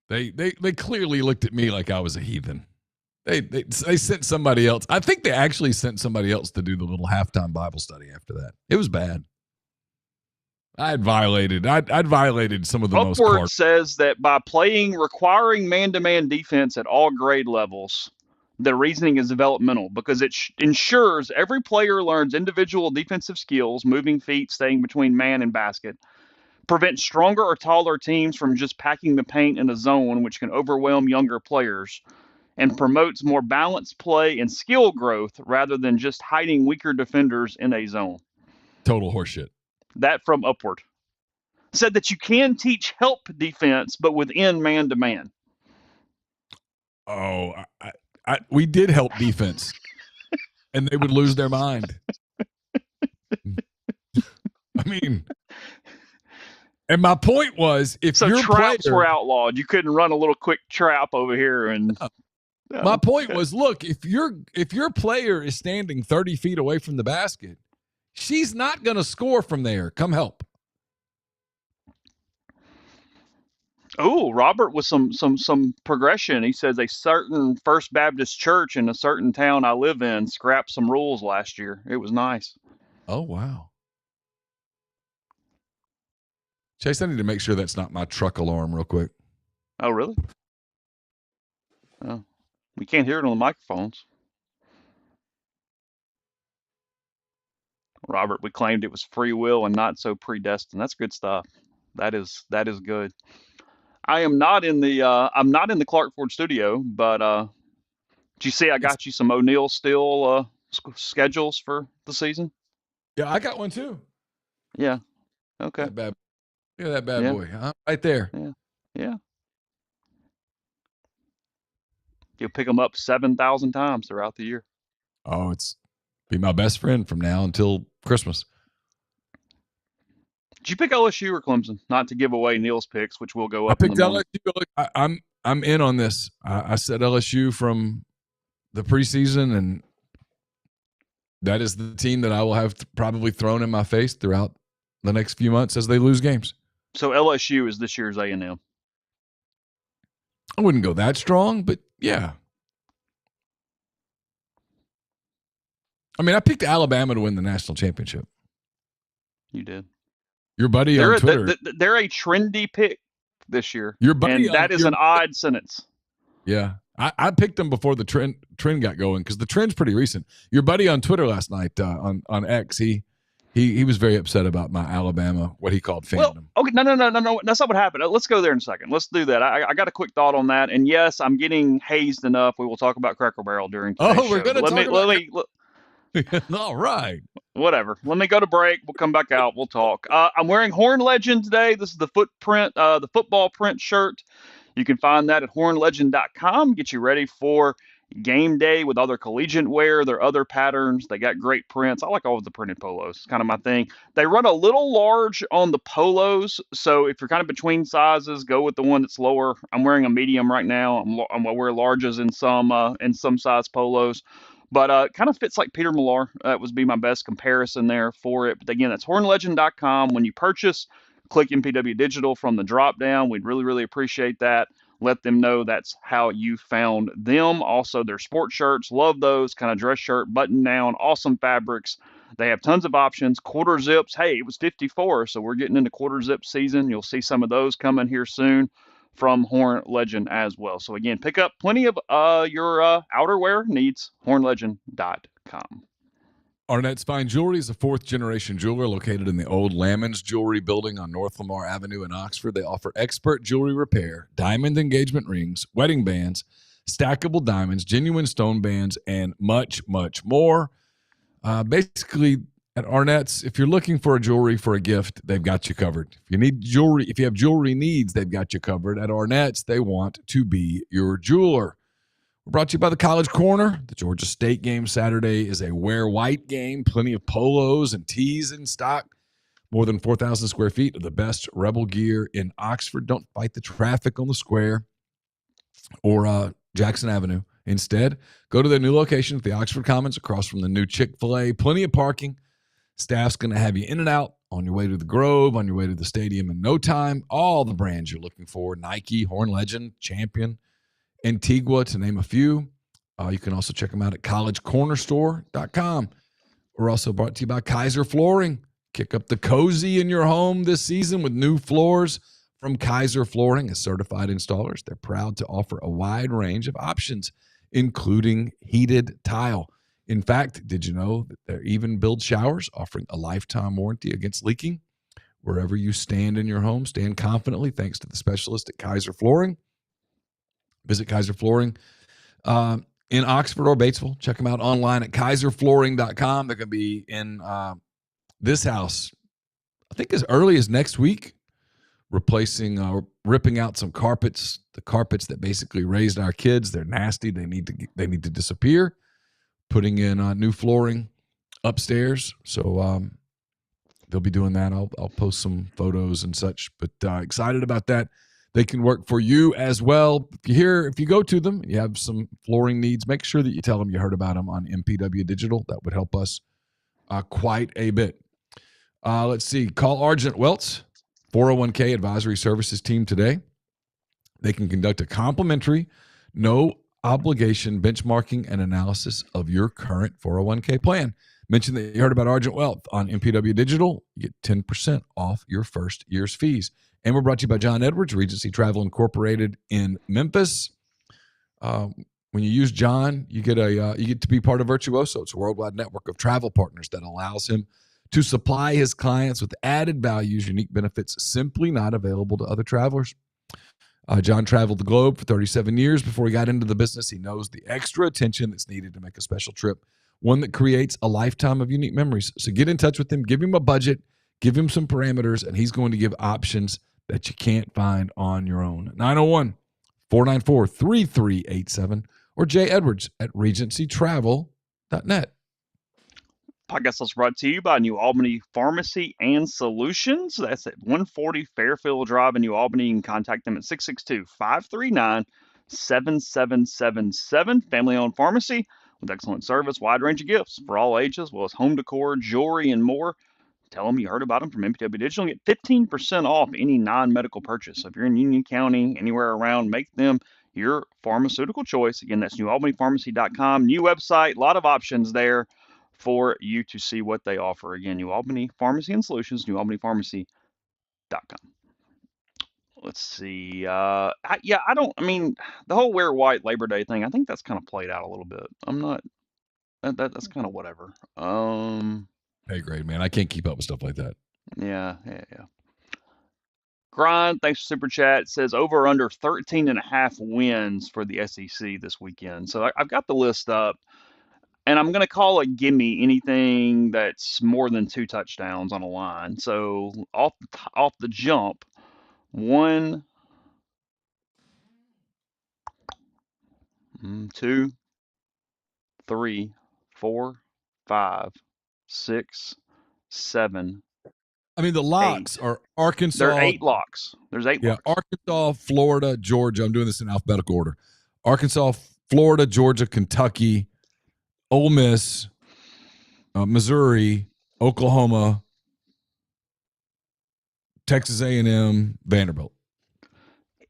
They clearly looked at me like I was a heathen. They sent somebody else. I think they actually sent somebody else to do the little halftime Bible study after that. It was bad. I'd violated some of the most. Upward says that by requiring man-to-man defense at all grade levels, the reasoning is developmental because it ensures every player learns individual defensive skills, moving feet, staying between man and basket, prevents stronger or taller teams from just packing the paint in a zone, which can overwhelm younger players, and promotes more balanced play and skill growth rather than just hiding weaker defenders in a zone. Total horseshit. That from Upward. Said that you can teach help defense, but within man-to-man. Oh, we did help defense, and they would lose their mind. I mean, and my point was, if your traps were outlawed, you couldn't run a little quick trap over here. And my point was, look, if your player is standing 30 feet away from the basket, she's not going to score from there. Come help. Oh, Robert with some progression. He says a certain First Baptist church in a certain town I live in scrapped some rules last year. It was nice. Oh, wow. Chase, I need to make sure that's not my truck alarm real quick. Oh, really? Oh, we can't hear it on the microphones. Robert, we claimed it was free will and not so predestined. That's good stuff. That is good. I am not in the I'm not in the Clark Ford studio, but did you see I It's, got you some O'Neill Still schedules for the season? yeah, I got one too. Yeah. Okay. That bad. Look at that bad Yeah. boy. Huh? Right there. Yeah. Yeah. You'll pick them up 7,000 times throughout the year. Oh, it's be my best friend from now until Christmas. Did you pick LSU or Clemson? Not to give away Neil's picks, which will go I up in the picked morning. LSU. I'm in on this. I said LSU from the preseason, and that is the team that I will have probably thrown in my face throughout the next few months as they lose games. So LSU is this year's A&M. I wouldn't go that strong, but yeah. I mean, I picked Alabama to win the national championship. You did. Your buddy on Twitter. They're a trendy pick this year. Your buddy and that is an odd sentence. Yeah. I picked them before the trend got going because the trend's pretty recent. Your buddy on Twitter last night on X, he was very upset about my Alabama, what he called fandom. Well, okay, no. That's not what happened. Let's go there in a second. Let's do that. I got a quick thought on that. And yes, I'm getting hazed enough. We will talk about Cracker Barrel during today's show. We're going to talk about all right. Whatever. Let me go to break. We'll come back out. We'll talk. I'm wearing Horn Legend today. This is the the football print shirt. You can find that at hornlegend.com. Get you ready for game day with other collegiate wear, their other patterns. They got great prints. I like all of the printed polos. It's kind of my thing. They run a little large on the polos, so if you're kind of between sizes, go with the one that's lower. I'm wearing a medium right now. I'm gonna wear larges in some size polos. But kind of fits like Peter Millar. That would be my best comparison there for it. But again, that's hornlegend.com. When you purchase, click MPW Digital from the drop down. We'd really, really appreciate that. Let them know that's how you found them. Also, their sports shirts, love those, kind of dress shirt, button down, awesome fabrics. They have tons of options. Quarter zips. Hey, it was 54, so we're getting into quarter zip season. You'll see some of those coming here soon from Horn Legend as well. So again, pick up plenty of your outerwear needs. Hornlegend.com. Arnett's Fine Jewelry is a fourth-generation jeweler located in the old Lamons Jewelry Building on North Lamar Avenue in Oxford. They offer expert jewelry repair, diamond engagement rings, wedding bands, stackable diamonds, genuine stone bands, and much, much more. Basically, at Arnett's, if you're looking for a jewelry for a gift, they've got you covered. If you need jewelry, if you have jewelry needs, they've got you covered. At Arnett's, they want to be your jeweler. We're brought to you by the College Corner. The Georgia State game Saturday is a wear white game. Plenty of polos and tees in stock. More than 4,000 square feet of the best Rebel gear in Oxford. Don't fight the traffic on the square or Jackson Avenue. Instead, go to their new location at the Oxford Commons across from the new Chick-fil-A. Plenty of parking. Staff's going to have you in and out on your way to the Grove, on your way to the stadium in no time. All the brands you're looking for, Nike, Horn Legend, Champion, Antigua, to name a few. You can also check them out at collegecornerstore.com. We're also brought to you by Kaiser Flooring. Kick up the cozy in your home this season with new floors from Kaiser Flooring, as certified installers. They're proud to offer a wide range of options, including heated tile. In fact, did you know that they even build showers, offering a lifetime warranty against leaking? Wherever you stand in your home, stand confidently thanks to the specialist at Kaiser Flooring. Visit Kaiser Flooring in Oxford or Batesville. Check them out online at kaiserflooring.com. They're going to be in this house, I think, as early as next week, replacing ripping out some carpets, the carpets that basically raised our kids. They're nasty. They need to disappear. Putting in new flooring upstairs. So they'll be doing that. I'll post some photos and such, but excited about that. They can work for you as well. If you go to them, you have some flooring needs, make sure that you tell them you heard about them on MPW Digital. That would help us quite a bit. Let's see. Call Argent Welts, 401k advisory services team today. They can conduct a complimentary, no obligation benchmarking and analysis of your current 401k plan. Mention that you heard about Argent Wealth on MPW Digital. You get 10% off your first year's fees. And we're brought to you by John Edwards, Regency Travel Incorporated in Memphis. When you use John, you get to be part of Virtuoso. It's a worldwide network of travel partners that allows him to supply his clients with added values, unique benefits simply not available to other travelers. John traveled the globe for 37 years before he got into the business. He knows the extra attention that's needed to make a special trip one that creates a lifetime of unique memories. So get in touch with him, give him a budget, give him some parameters, and he's going to give options that you can't find on your own. 901-494-3387 or Jay Edwards at regencytravel.net. Podcast is brought to you by New Albany Pharmacy and Solutions. That's at 140 Fairfield Drive in New Albany. You can contact them at 662-539-7777. Family-owned pharmacy with excellent service, wide range of gifts for all ages, as well as home decor, jewelry, and more. Tell them you heard about them from MPW Digital and get 15% off any non-medical purchase. So if you're in Union County, anywhere around, make them your pharmaceutical choice. Again, that's newalbanypharmacy.com. New website, a lot of options there for you to see what they offer. Again, New Albany Pharmacy and Solutions, newalbanypharmacy.com. Let's see. The whole wear white Labor Day thing, I think that's kind of played out a little bit. I'm not, that's kind of whatever. Hey, great, man. I can't keep up with stuff like that. Yeah. Grind, thanks for Super Chat. It says over or under 13.5 wins for the SEC this weekend. So I've got the list up. And I'm going to call it gimme anything that's more than 2 touchdowns on a line. So off the jump, 1, 2, 3, 4, 5, 6, 7. I mean, the locks 8. are Arkansas. There are 8 locks. There's 8 locks. Arkansas, Florida, Georgia. I'm doing this in alphabetical order. Arkansas, Florida, Georgia, Kentucky, Ole Miss, Missouri, Oklahoma, Texas A&M, Vanderbilt.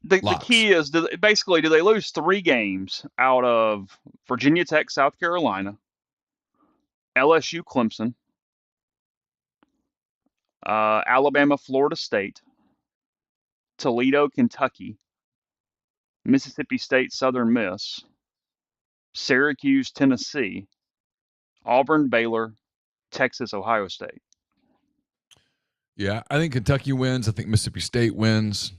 The key is, do they lose 3 games out of Virginia Tech, South Carolina, LSU, Clemson, Alabama, Florida State, Toledo, Kentucky, Mississippi State, Southern Miss, Syracuse, Tennessee, Auburn, Baylor, Texas, Ohio State. Yeah, I think Kentucky wins. I think Mississippi State wins.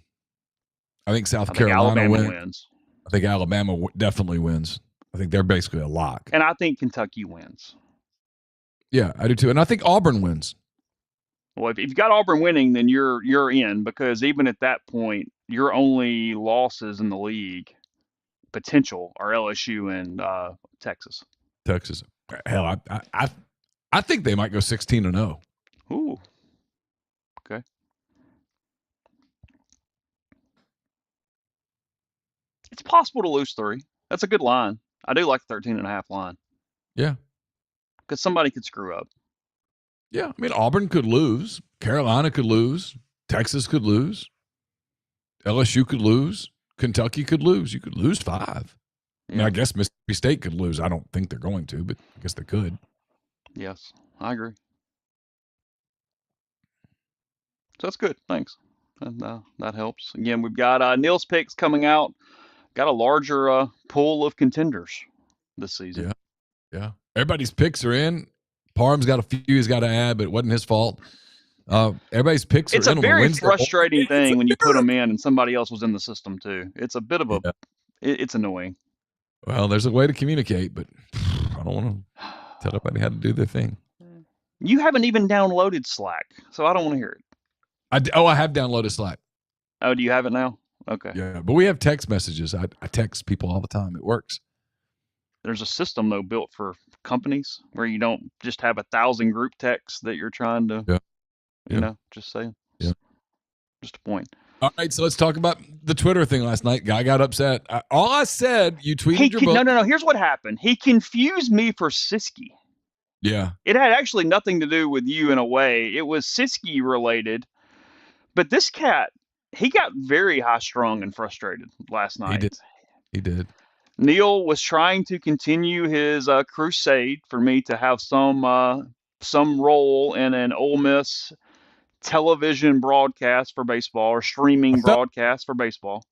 I think South Carolina Alabama wins. I think Alabama definitely wins. I think they're basically a lock. And I think Kentucky wins. Yeah, I do too. And I think Auburn wins. Well, if you've got Auburn winning, then you're in, because even at that point, your only losses in the league potential are LSU and Texas. Hell, I think they might go 16-0. Ooh. Okay. It's possible to lose 3. That's a good line. I do like the 13.5 line. Yeah. Because somebody could screw up. Yeah. I mean, Auburn could lose. Carolina could lose. Texas could lose. LSU could lose. Kentucky could lose. You could lose 5. Yeah. I mean, I guess Mississippi State could lose. I don't think they're going to, but I guess they could. Yes, I agree. So that's good. Thanks. And that helps. Again, we've got Neil's picks coming out. Got a larger pool of contenders this season. Yeah. Everybody's picks are in. Parham's got a few he's got to add, but it wasn't his fault. Everybody's picks are in. It's a very frustrating thing when you put them in and somebody else was in the system too. It's a bit of a, it's annoying. Well, there's a way to communicate, but I don't want to tell everybody how to do their thing. You haven't even downloaded Slack, so I don't want to hear it. I have downloaded Slack. Oh, do you have it now? Okay. Yeah, but we have text messages. I text people all the time. It works. There's a system, though, built for companies where you don't just have 1,000 group texts that you're trying to, just say. Yeah. Just a point. All right, so let's talk about the Twitter thing last night. Guy got upset. All I said, you tweeted your book. No. Here's what happened. He confused me for Siski. Yeah. It had actually nothing to do with you in a way. It was Siski related. But this cat, he got very high-strung and frustrated last night. He did. Neil was trying to continue his crusade for me to have some role in an Ole Miss television broadcast for baseball or streaming broadcast for baseball.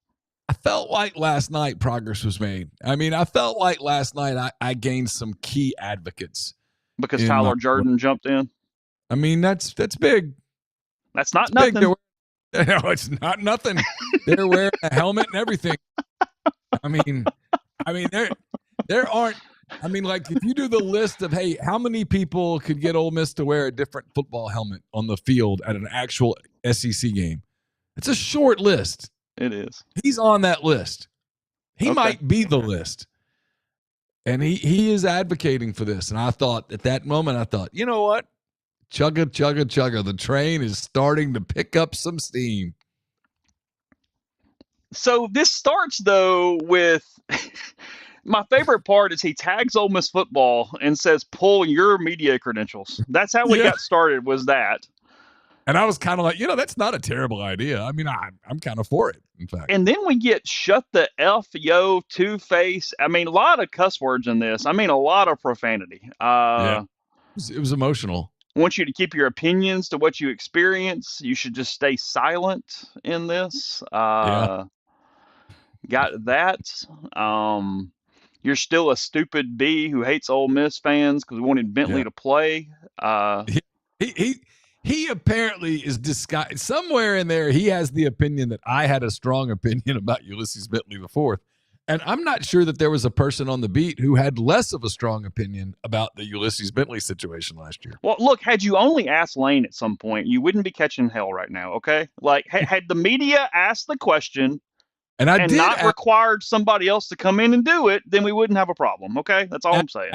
I felt like last night progress was made. I mean, I felt like last night I gained some key advocates. Because Tyler Jordan jumped in? I mean, that's big. That's not It's nothing. Big. No, it's not nothing. They're wearing a helmet and everything. I mean, there aren't. I mean, like if you do the list of, hey, how many people could get Ole Miss to wear a different football helmet on the field at an actual SEC game? It's a short list. It is. He's on that list. He Okay. might be the list. And he is advocating for this. And I thought at that moment, you know what? Chugga, chugga, chugga. The train is starting to pick up some steam. So this starts, though, with my favorite part is he tags Ole Miss football and says, pull your media credentials. That's how we got started, was that. And I was kind of like, that's not a terrible idea. I mean, I'm kind of for it, in fact. And then we get shut the F, yo, two-face. I mean, a lot of cuss words in this. I mean, a lot of profanity. It was emotional. I want you to keep your opinions to what you experience. You should just stay silent in this. Got that. You're still a stupid B who hates Ole Miss fans because we wanted Bentley to play. He apparently is disguised somewhere in there. He has the opinion that I had a strong opinion about Ulysses Bentley IV. And I'm not sure that there was a person on the beat who had less of a strong opinion about the Ulysses Bentley situation last year. Well, look, had you only asked Lane at some point, you wouldn't be catching hell right now, okay? Like, had the media asked the question and not required somebody else to come in and do it, then we wouldn't have a problem, okay? That's all I'm saying.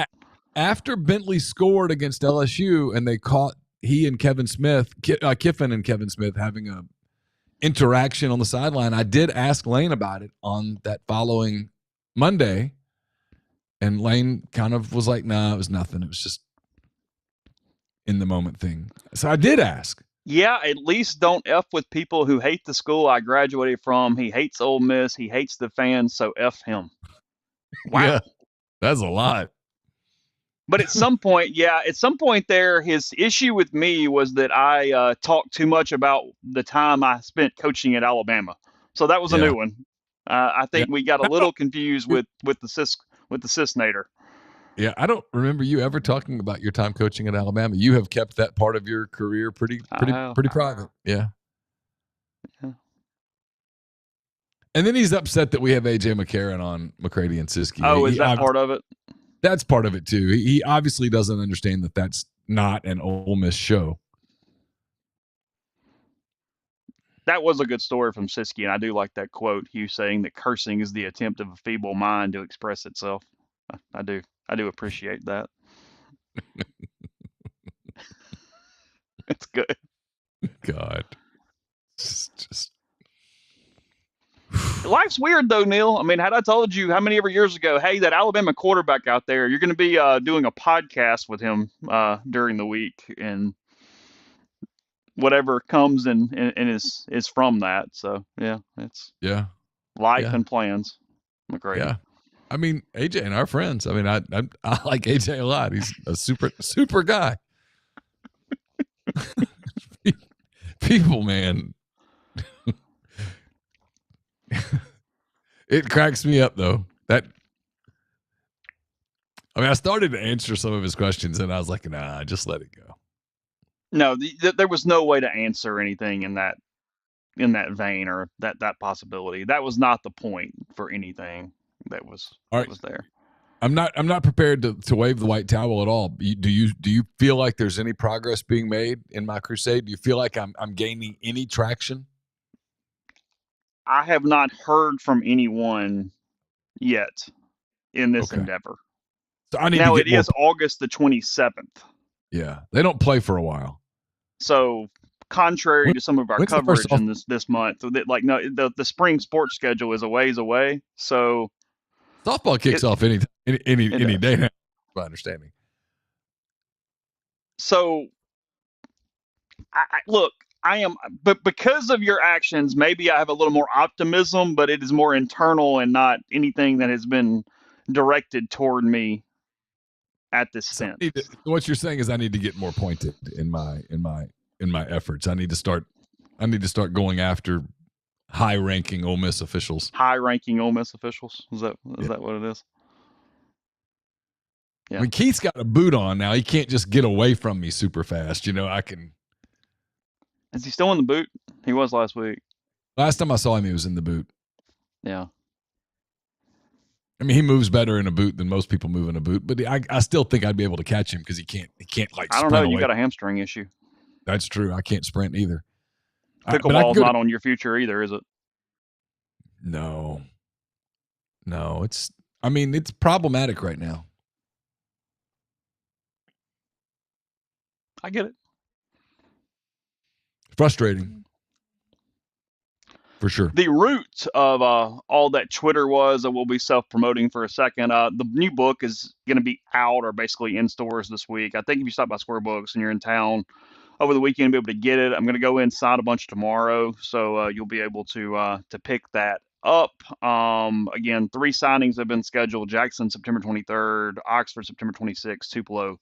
After Bentley scored against LSU and they caught he and Kevin Smith, Kiffin and Kevin Smith having a interaction on the sideline, I did ask Lane about it on that following Monday, and Lane kind of was like, "Nah, it was nothing. It was just in the moment thing." So I did ask. Yeah, at least don't F with people who hate the school I graduated from. He hates Ole Miss. He hates the fans, so F him. Wow. Yeah, that's a lot. But at some point there, his issue with me was that I talked too much about the time I spent coaching at Alabama. So that was a new one. I think we got a little confused with the Cisnator. Yeah, I don't remember you ever talking about your time coaching at Alabama. You have kept that part of your career pretty private. Yeah. And then he's upset that we have AJ McCarron on McCready and Siskey. Oh, is that part of it? That's part of it too. He obviously doesn't understand that that's not an Ole Miss show. That was a good story from Siskey, and I do like that quote. Hugh saying that cursing is the attempt of a feeble mind to express itself. I do appreciate that. It's good. God, just life's weird though, Neil. I mean, had I told you how many ever years ago, hey, that Alabama quarterback out there, you're going to be doing a podcast with him during the week, and whatever comes and is from that. So yeah, it's life and plans. McCready. Yeah. I mean, AJ and our friends. I mean, I like AJ a lot. He's a super guy. People, man. It cracks me up though. I started to answer some of his questions and I was like, nah, just let it go. No, there was no way to answer anything in that vein or that possibility. That was not the point for anything that was there. I'm not prepared to wave the white towel at all. Do you feel like there's any progress being made in my crusade? Do you feel like I'm gaining any traction? I have not heard from anyone yet in this endeavor. So I need now it is August the 27th. Yeah, they don't play for a while. So contrary to some of our coverage in this month, the spring sports schedule is a ways away. So softball kicks off any day now, my understanding. So I am, but because of your actions, maybe I have a little more optimism, but it is more internal and not anything that has been directed toward me at this sense. What you're saying is I need to get more pointed in my efforts. I need to start going after high-ranking Ole Miss officials. High-ranking Ole Miss officials? Is that what it is? Yeah. I mean, Keith's got a boot on now. He can't just get away from me super fast. I can. Is he still in the boot? He was last week. Last time I saw him, he was in the boot. Yeah. I mean, he moves better in a boot than most people move in a boot, but I still think I'd be able to catch him because he can't like. I don't know. Sprint You away. got a hamstring issue. That's true. I can't sprint either. Pickleball's not on your future either, is it? No. It's problematic right now. I get it. Frustrating. For sure. The root of all that Twitter was, and we'll be self-promoting for a second. The new book is going to be out or basically in stores this week. I think if you stop by Square Books and you're in town over the weekend, you'll be able to get it. I'm going to go in and sign a bunch tomorrow, so you'll be able to pick that up. Again, 3 signings have been scheduled: Jackson September 23rd, Oxford September 26th, Tupelo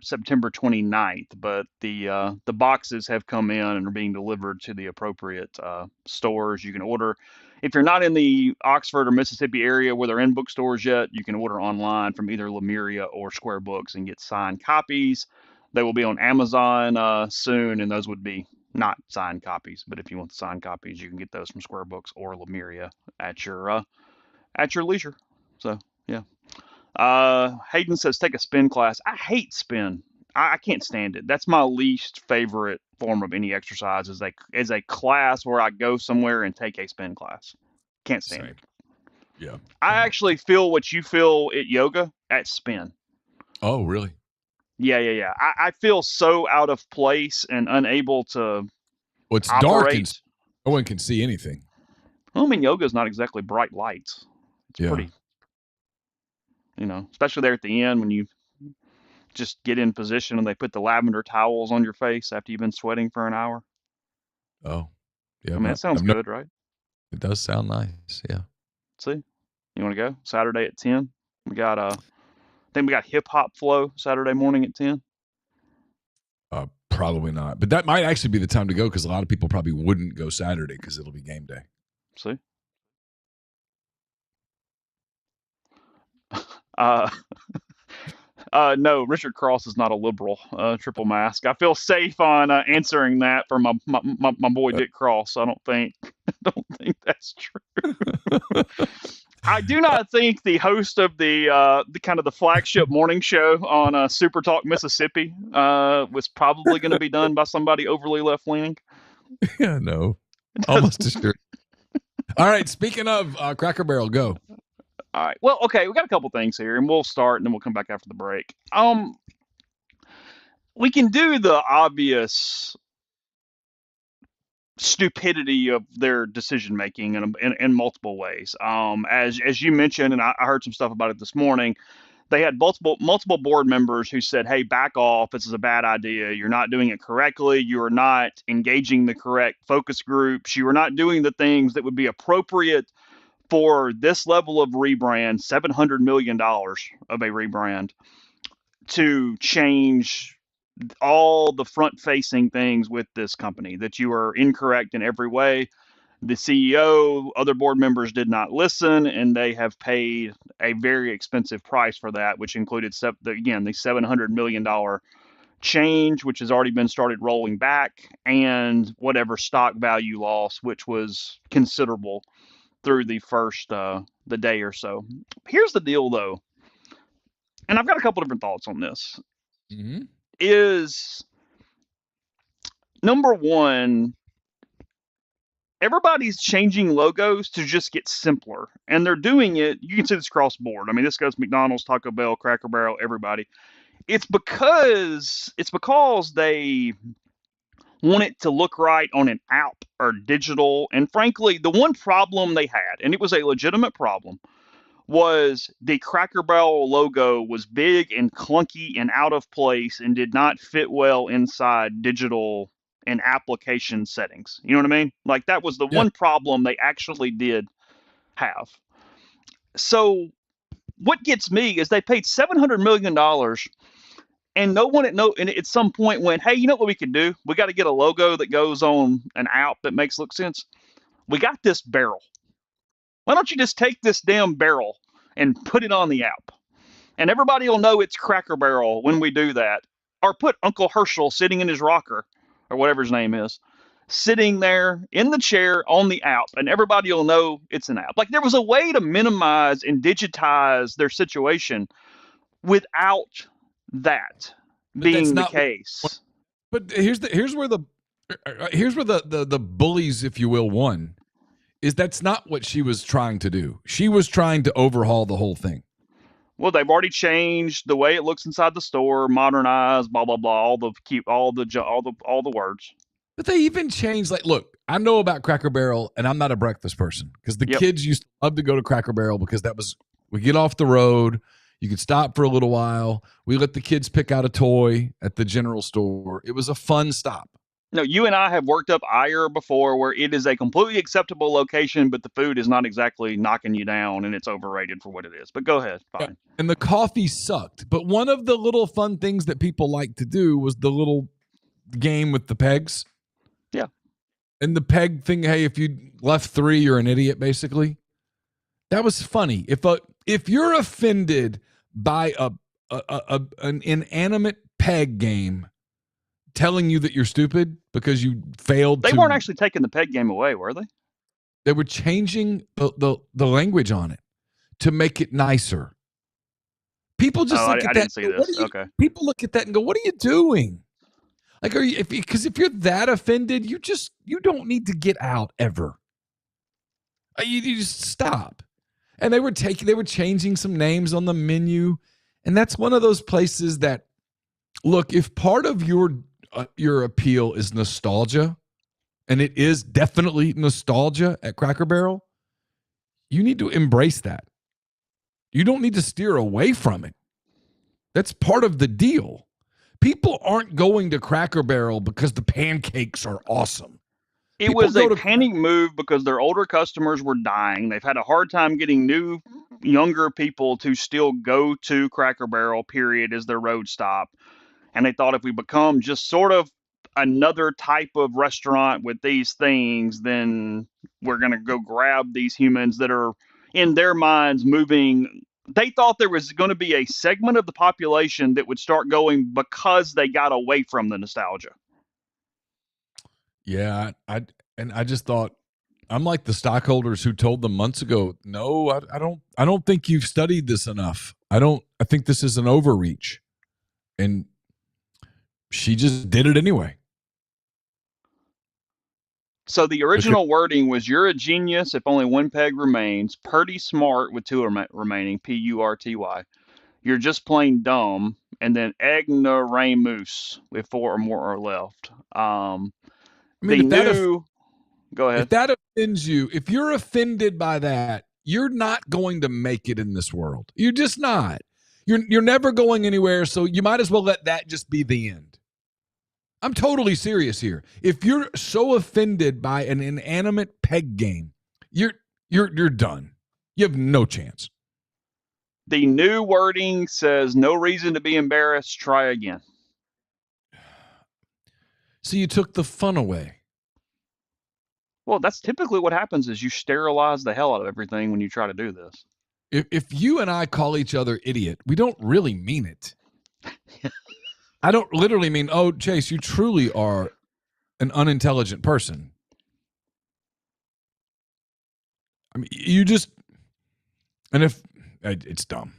September 29th, but the boxes have come in and are being delivered to the appropriate stores. You can order, if you're not in the Oxford or Mississippi area where they're in bookstores yet, you can order online from either Lemuria or Square Books and get signed copies. They will be on Amazon soon, and those would be not signed copies, but if you want the signed copies, you can get those from Square Books or Lemuria at your leisure. So yeah. Hayden says take a spin class. I hate spin. I can't stand it. That's my least favorite form of any exercise, is a class where I go somewhere and take a spin class. Can't stand it. Yeah. I actually feel what you feel at yoga at spin. Oh, really? Yeah. I feel so out of place and unable to Well, it's operate. dark and no one can see anything. Well, I mean, yoga is not exactly bright lights. It's pretty, especially there at the end when you just get in position and they put the lavender towels on your face after you've been sweating for an hour. Oh, yeah. I mean, that sounds good, right? It does sound nice. Yeah. See, you want to go Saturday at 10? We got I think we got hip hop flow Saturday morning at 10. Probably not, but that might actually be the time to go because a lot of people probably wouldn't go Saturday because it'll be game day. See. No, Richard Cross is not a liberal. Triple mask. I feel safe on answering that for my boy Dick Cross. I don't think that's true. I do not think the host of the kind of the flagship morning show on Super Talk Mississippi was probably going to be done by somebody overly left leaning. Yeah, no, almost assured. All right, speaking of Cracker Barrel, go. All right. Well, okay, we got a couple things here, and we'll start, and then we'll come back after the break. We can do the obvious stupidity of their decision making in multiple ways. As you mentioned, and I heard some stuff about it this morning. They had multiple board members who said, "Hey, back off. This is a bad idea. You're not doing it correctly. You are not engaging the correct focus groups. You are not doing the things that would be appropriate for this level of rebrand, $700 million of a rebrand, to change all the front-facing things with this company, that you are incorrect in every way." The CEO, other board members did not listen, and they have paid a very expensive price for that, which included, the $700 million change, which has already been started rolling back, and whatever stock value loss, which was considerable through the first the day or so. Here's the deal, though, and I've got a couple different thoughts on this. Mm-hmm. Is number one, everybody's changing logos to just get simpler, and they're doing it. You can see this cross board. I mean, this goes McDonald's, Taco Bell, Cracker Barrel, everybody. It's because they want it to look right on an app or digital. And frankly, the one problem they had, and it was a legitimate problem, was the Cracker Barrel logo was big and clunky and out of place and did not fit well inside digital and application settings. You know what I mean? Like, that was the one problem they actually did have. So what gets me is they paid $700 million, and no one at some point went, "Hey, you know what we can do? We got to get a logo that goes on an app that makes look sense. We got this barrel. Why don't you just take this damn barrel and put it on the app?" And everybody will know it's Cracker Barrel when we do that. Or put Uncle Herschel sitting in his rocker, or whatever his name is, sitting there in the chair on the app, and everybody will know it's an app. Like there was a way to minimize and digitize their situation without that But that's being the not case. but here's where the bullies, if you will, won. Is that's not what she was trying to do. She was trying to overhaul the whole thing. Well, they've already changed the way it looks inside the store, modernized, blah blah blah, all the words. But they even changed, like, look, I know about Cracker Barrel, and I'm not a breakfast person because the Yep. kids used to love to go to Cracker Barrel because that was, we get off the road, you could stop for a little while. We let the kids pick out a toy at the general store. It was a fun stop. No, you and I have worked up Ire before where it is a completely acceptable location, but the food is not exactly knocking you down and it's overrated for what it is. But go ahead. Fine. And the coffee sucked. But one of the little fun things that people like to do was the little game with the pegs. Yeah. And the peg thing, hey, if you left 3, you're an idiot, basically. That was funny. If you're offended by an inanimate peg game telling you that you're stupid because you failed They weren't actually taking the peg game away, were they? They were changing the language on it to make it nicer. People just look at I that. didn't see this. Okay. People look at that and go, "What are you doing?" Like, are you? Because if you're that offended, you don't need to get out ever. You just stop. And they were changing some names on the menu, and that's one of those places that, look, if part of your appeal is nostalgia, and it is definitely nostalgia at Cracker Barrel, you need to embrace that. You don't need to steer away from it. That's part of the deal. People aren't going to Cracker Barrel because the pancakes are awesome. It was a panic move because their older customers were dying. They've had a hard time getting new, younger people to still go to Cracker Barrel, period, as their road stop. And they thought if we become just sort of another type of restaurant with these things, then we're going to go grab these humans that are, in their minds, moving. They thought there was going to be a segment of the population that would start going because they got away from the nostalgia. Yeah, I just thought, I'm like the stockholders who told them months ago, no, I don't think you've studied this enough. I think this is an overreach. And she just did it anyway. So the original wording was, "You're a genius if only one peg remains. Purty smart with 2 remaining. Purty. You're just plain dumb." And then ignoramus with 4 or more are left. Go ahead. If that offends you, if you're offended by that, you're not going to make it in this world. You're just not. You're never going anywhere. So you might as well let that just be the end. I'm totally serious here. If you're so offended by an inanimate peg game, you're done. You have no chance. The new wording says, "No reason to be embarrassed. Try again." So you took the fun away. Well, that's typically what happens is you sterilize the hell out of everything when you try to do this. If you and I call each other idiot, we don't really mean it. I don't literally mean, oh, Chase, you truly are an unintelligent person. I mean, it's dumb.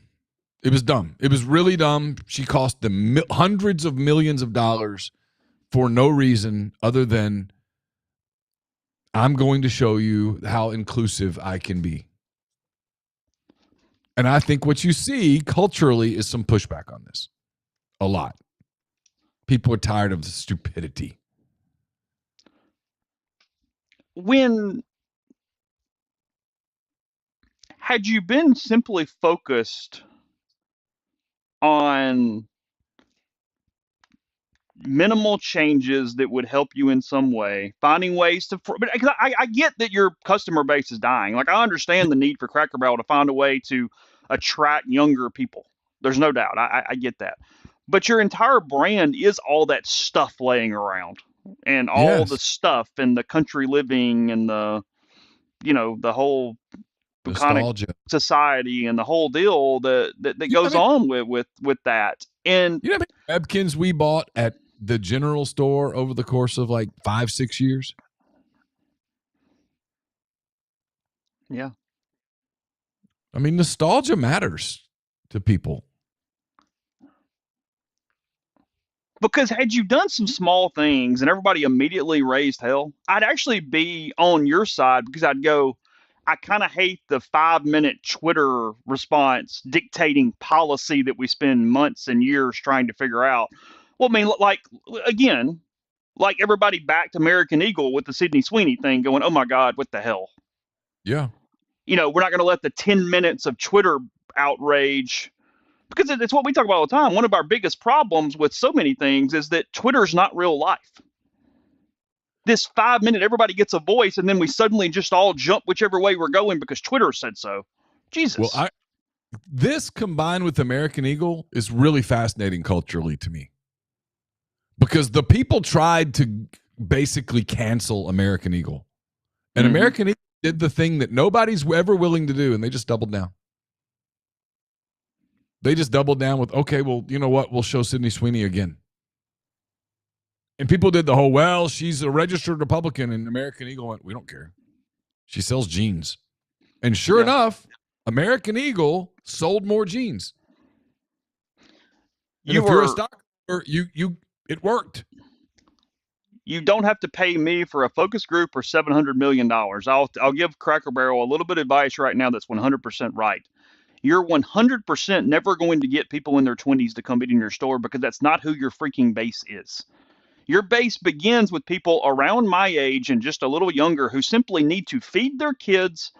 It was dumb. It was really dumb. She cost them hundreds of millions of dollars for no reason other than, I'm going to show you how inclusive I can be. And I think what you see culturally is some pushback on this. A lot. People are tired of the stupidity. Had you been simply focused on minimal changes that would help you in some way, finding ways to, but I get that your customer base is dying. Like, I understand the need for Cracker Barrel to find a way to attract younger people. There's no doubt. I get that. But your entire brand is all that stuff laying around, and all the stuff and the country living and the whole bucolic Nostalgia. society and the whole deal that goes on with that. And you know how many Webkins we bought at the general store over the course of like 5-6 years? Yeah. I mean, nostalgia matters to people. Because had you done some small things and everybody immediately raised hell, I'd actually be on your side, because I'd go, I kind of hate the 5-minute Twitter response dictating policy that we spend months and years trying to figure out. Well, I mean, like, again, like everybody backed American Eagle with the Sydney Sweeney thing, going, oh my God, what the hell? Yeah. You know, we're not going to let the 10 minutes of Twitter outrage, because it's what we talk about all the time. One of our biggest problems with so many things is that Twitter's not real life. This 5-minute, everybody gets a voice, and then we suddenly just all jump whichever way we're going because Twitter said so. Jesus. Well, this combined with American Eagle is really fascinating culturally to me, because the people tried to basically cancel American Eagle, and American Eagle did the thing that nobody's ever willing to do, and they just doubled down. They just doubled down with, okay, well, you know what? We'll show Sydney Sweeney again. And people did the whole, well, she's a registered Republican, and American Eagle went, we don't care. She sells jeans. And sure enough, American Eagle sold more jeans. And if you're a stockholder, it worked. You don't have to pay me for a focus group or $700 million. I'll give Cracker Barrel a little bit of advice right now that's 100% right. You're 100% never going to get people in their 20s to come eat in your store, because that's not who your freaking base is. Your base begins with people around my age and just a little younger who simply need to feed their kids,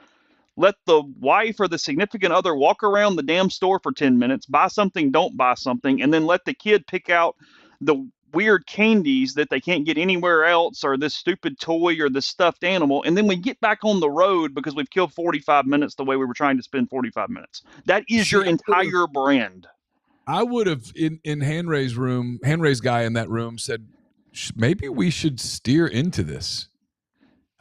let the wife or the significant other walk around the damn store for 10 minutes, buy something, don't buy something, and then let the kid pick out the weird candies that they can't get anywhere else, or this stupid toy or this stuffed animal, and then we get back on the road because we've killed 45 minutes the way we were trying to spend 45 minutes. That is your entire brand. I would have, in Hand-Ray's guy in that room said, maybe we should steer into this.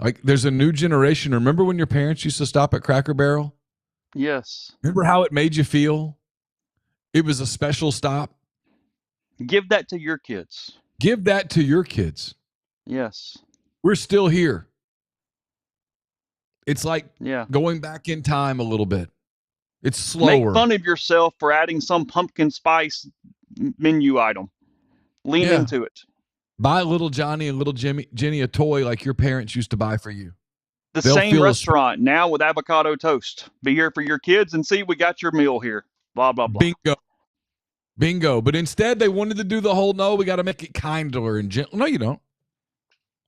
Like, there's a new generation. Remember when your parents used to stop at Cracker Barrel? Yes. Remember how it made you feel? It was a special stop. Give that to your kids. Give that to your kids. Yes. We're still here. It's like going back in time a little bit. It's slower. Make fun of yourself for adding some pumpkin spice menu item. Lean into it. Buy little Johnny and little Jenny a toy like your parents used to buy for you. They'll same restaurant now with avocado toast. Be here for your kids and see, we got your meal here. Blah, blah, blah. Bingo. But instead, they wanted to do the whole, no, we got to make it kinder and gentle. No, you don't.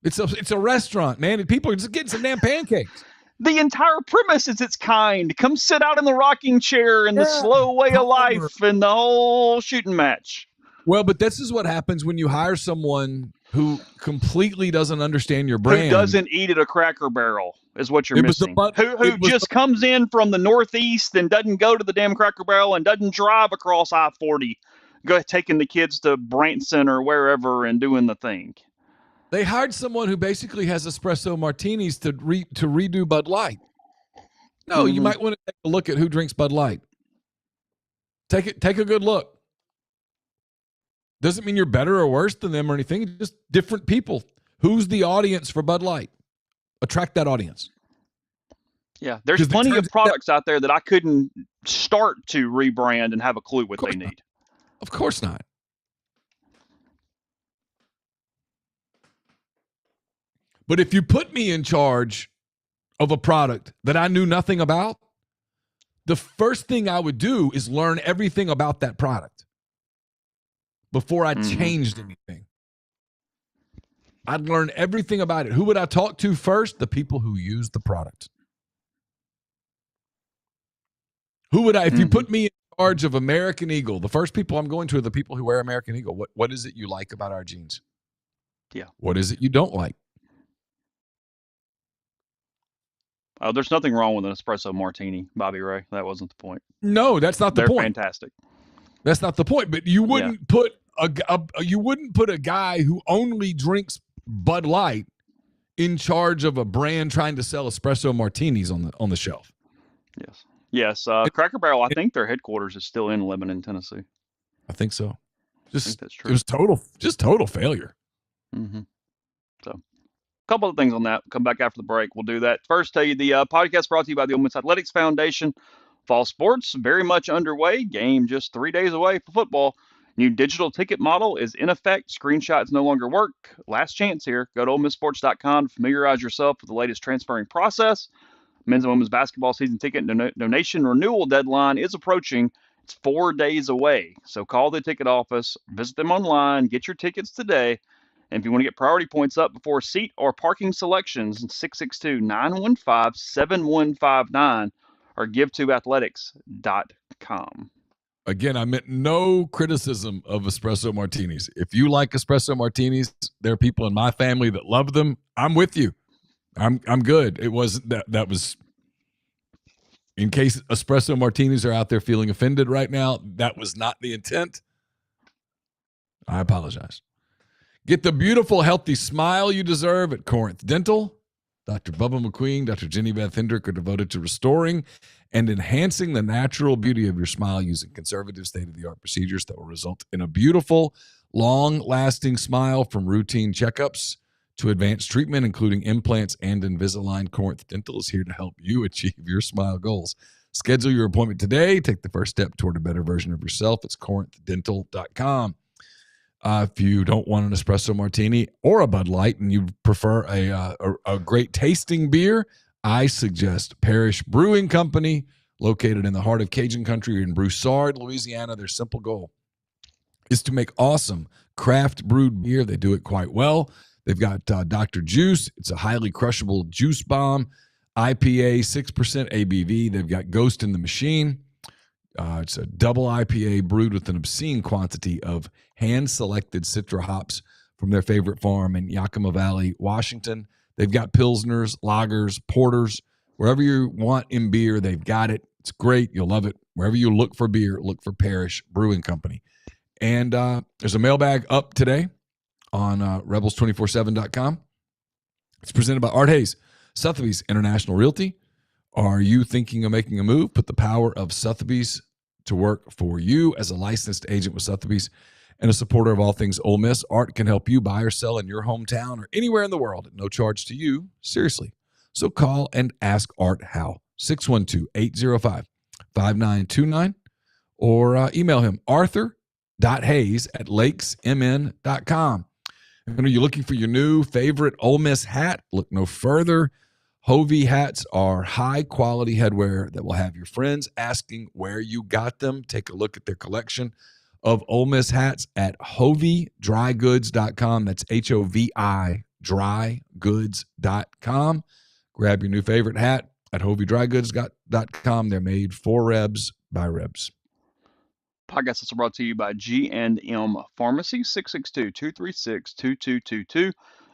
It's a restaurant, man. And people are just getting some damn pancakes. The entire premise is it's kind. Come sit out in the rocking chair and the slow way of life and the whole shooting match. Well, but this is what happens when you hire someone who completely doesn't understand your brand. Who doesn't eat at a Cracker Barrel is what you're missing. Who just comes in from the Northeast and doesn't go to the damn Cracker Barrel and doesn't drive across I-40, taking the kids to Branson or wherever and doing the thing. They hired someone who basically has espresso martinis to redo Bud Light. No, you might want to take a look at who drinks Bud Light. Take a good look. Doesn't mean you're better or worse than them or anything. Just different people. Who's the audience for Bud Light? Attract that audience. Yeah, there's plenty of products out there that I couldn't start to rebrand and have a clue what they need. Of course not. But if you put me in charge of a product that I knew nothing about, the first thing I would do is learn everything about that product before I changed anything. I'd learn everything about it. Who would I talk to first? The people who use the product. Who would I, if you put me in charge of American Eagle, the first people I'm going to are the people who wear American Eagle. What is it you like about our jeans? Yeah. What is it you don't like? Oh, there's nothing wrong with an espresso martini, Bobby Ray. That wasn't the point. No, that's not the point. They're fantastic. That's not the point. But you wouldn't put a guy who only drinks Bud Light in charge of a brand trying to sell espresso martinis on the shelf. Yes. Yes. Cracker Barrel, I think their headquarters is still in Lebanon, Tennessee. I think so. I think that's It true. was total failure. Mm-hmm. So, a couple of things on that. Come back after the break. We'll do that. First, tell you the podcast brought to you by the Ole Miss Athletics Foundation. Fall sports very much underway. Game just 3 days away for football. New digital ticket model is in effect. Screenshots no longer work. Last chance here. Go to OleMissSports.com to familiarize yourself with the latest transferring process. Men's and women's basketball season ticket donation renewal deadline is approaching. It's 4 days away. So call the ticket office, visit them online, get your tickets today. And if you want to get priority points up before seat or parking selections, 662-915-7159 or give2athletics.com. Again, I meant no criticism of espresso martinis. If you like espresso martinis, there are people in my family that love them. I'm with you. I'm good. It wasn't that was in case espresso martinis are out there feeling offended right now. That was not the intent. I apologize. Get the beautiful, healthy smile you deserve at Corinth Dental. Dr. Bubba McQueen, Dr. Jenny Beth Hendrick are devoted to restoring and enhancing the natural beauty of your smile using conservative state-of-the-art procedures that will result in a beautiful, long-lasting smile from routine checkups to advanced treatment, including implants and Invisalign. Corinth Dental is here to help you achieve your smile goals. Schedule your appointment today. Take the first step toward a better version of yourself. It's corinthdental.com. If you don't want an espresso martini or a Bud Light and you prefer a great tasting beer, I suggest Parish Brewing Company, located in the heart of Cajun country in Broussard, Louisiana. Their simple goal is to make awesome craft brewed beer. They do it quite well. They've got Dr. Juice. It's a highly crushable juice bomb. IPA, 6% ABV. They've got Ghost in the Machine. It's a double IPA brewed with an obscene quantity of hand-selected Citra hops from their favorite farm in Yakima Valley, Washington. They've got Pilsners, Lagers, Porters. Wherever you want in beer, they've got it. It's great. You'll love it. Wherever you look for beer, look for Parish Brewing Company. And there's a mailbag up today on rebels247.com. It's presented by Art Hayes, Sotheby's International Realty. Are you thinking of making a move? Put the power of Sotheby's to work for you as a licensed agent with Sotheby's and a supporter of all things Ole Miss. Art can help you buy or sell in your hometown or anywhere in the world at no charge to you. Seriously. So call and ask Art how. 612-805-5929 or email him arthur.hayes@lakesmn.com. And are you looking for your new favorite Ole Miss hat? Look no further. Hovey hats are high-quality headwear that will have your friends asking where you got them. Take a look at their collection of Ole Miss hats at hoveydrygoods.com. That's HOVI, drygoods.com. Grab your new favorite hat at hoveydrygoods.com. They're made for Rebs by Rebs. Podcast is brought to you by G&M Pharmacy, 662-236-2222.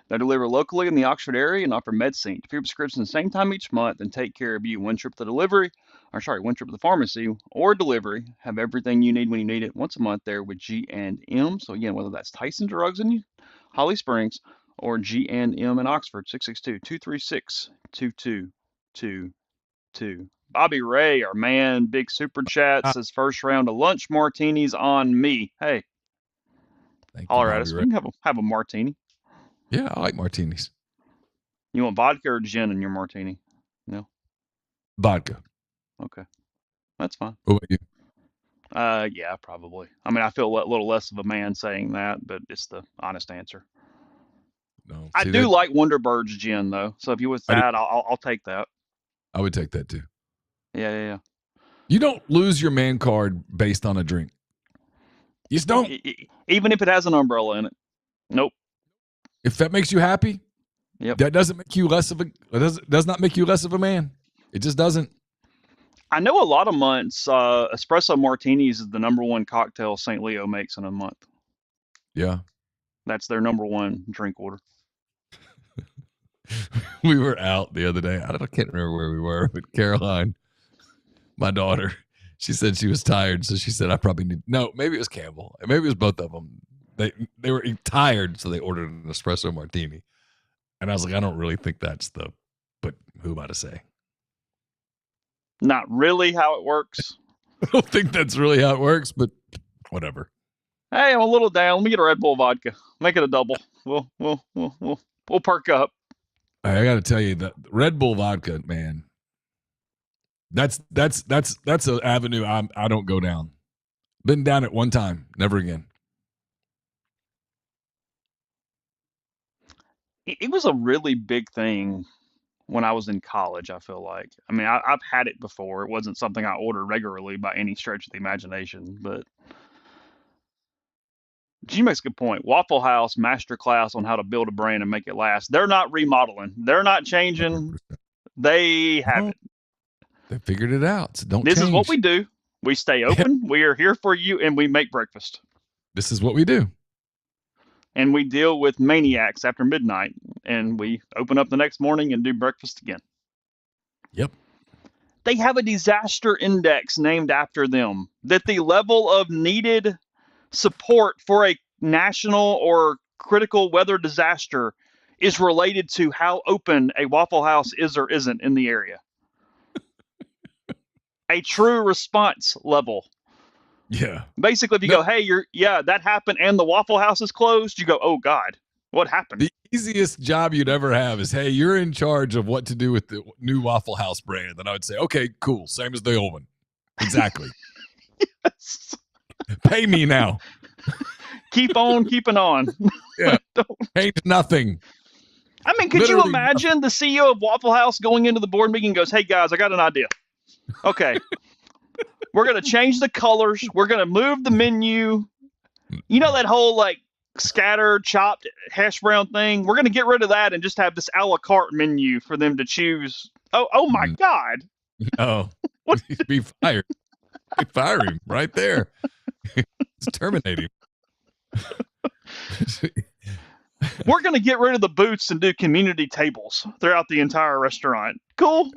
They deliver locally in the Oxford area and offer medicine. For your prescription the same time each month and take care of you. One trip to the pharmacy or delivery. Have everything you need when you need it once a month there with G&M. So again, whether that's Tyson Drugs in Holly Springs or G&M in Oxford, 662-236-2222. Bobby Ray, our man, big super chat, says first round of lunch martinis on me. Hey, Thank you, holler at Bobby us. Ray. We can have a martini. Yeah, I like martinis. You want vodka or gin in your martini? No? Vodka. Okay. That's fine. What about you? Yeah, probably. I mean, I feel a little less of a man saying that, but it's the honest answer. No. I do like Wonderbird's gin, though. So if you was that, I'll take that. I would take that, too. Yeah. You don't lose your man card based on a drink. You just don't. Even if it has an umbrella in it. Nope. If that makes you happy, yep. That doesn't make you less of a. Does not make you less of a man. It just doesn't. I know a lot of months, espresso martinis is the number one cocktail St. Leo makes in a month. Yeah. That's their number one drink order. We were out the other day. I can't remember where we were, but Caroline, my daughter, she said she was tired, so she said I probably need. No, maybe it was Campbell. Maybe it was both of them. They were tired, so they ordered an espresso martini, and I was like, I don't really think that's the. But who am I to say? Not really how it works. I don't think that's really how it works, but whatever. Hey, I'm a little down. Let me get a Red Bull vodka. Make it a double. We'll perk up. I got to tell you that Red Bull vodka, man. That's an avenue I don't go down. Been down it one time, never again. It was a really big thing when I was in college, I feel like. I mean, I've had it before. It wasn't something I ordered regularly by any stretch of the imagination, but G makes a good point. Waffle House masterclass on how to build a brand and make it last. They're not remodeling. They're not changing. 100%. They have it. They figured it out. So don't This change. is what we do. We stay open. We are here for you, and we make breakfast. This is what we do. And we deal with maniacs after midnight, and we open up the next morning and do breakfast again. Yep. They have a disaster index named after them, that the level of needed support for a national or critical weather disaster is related to how open a Waffle House is or isn't in the area. A true response level. Yeah. Basically, if you go, hey, that happened and the Waffle House is closed, you go, oh God, what happened? The easiest job you'd ever have is, hey, you're in charge of what to do with the new Waffle House brand. And I would say, okay, cool. Same as the old one. Exactly. Yes. Pay me now. Keep on keeping on. Yeah. Change nothing. I mean, could you imagine the CEO of Waffle House going into the board meeting and goes, hey, guys, I got an idea. Okay. We're going to change the colors. We're going to move the menu. You know that whole, like, scattered, chopped hash brown thing? We're going to get rid of that and just have this a la carte menu for them to choose. Oh my God. Oh, he'd be fired. He'd fire him right there. Just terminate him. We're going to get rid of the booths and do community tables throughout the entire restaurant. Cool.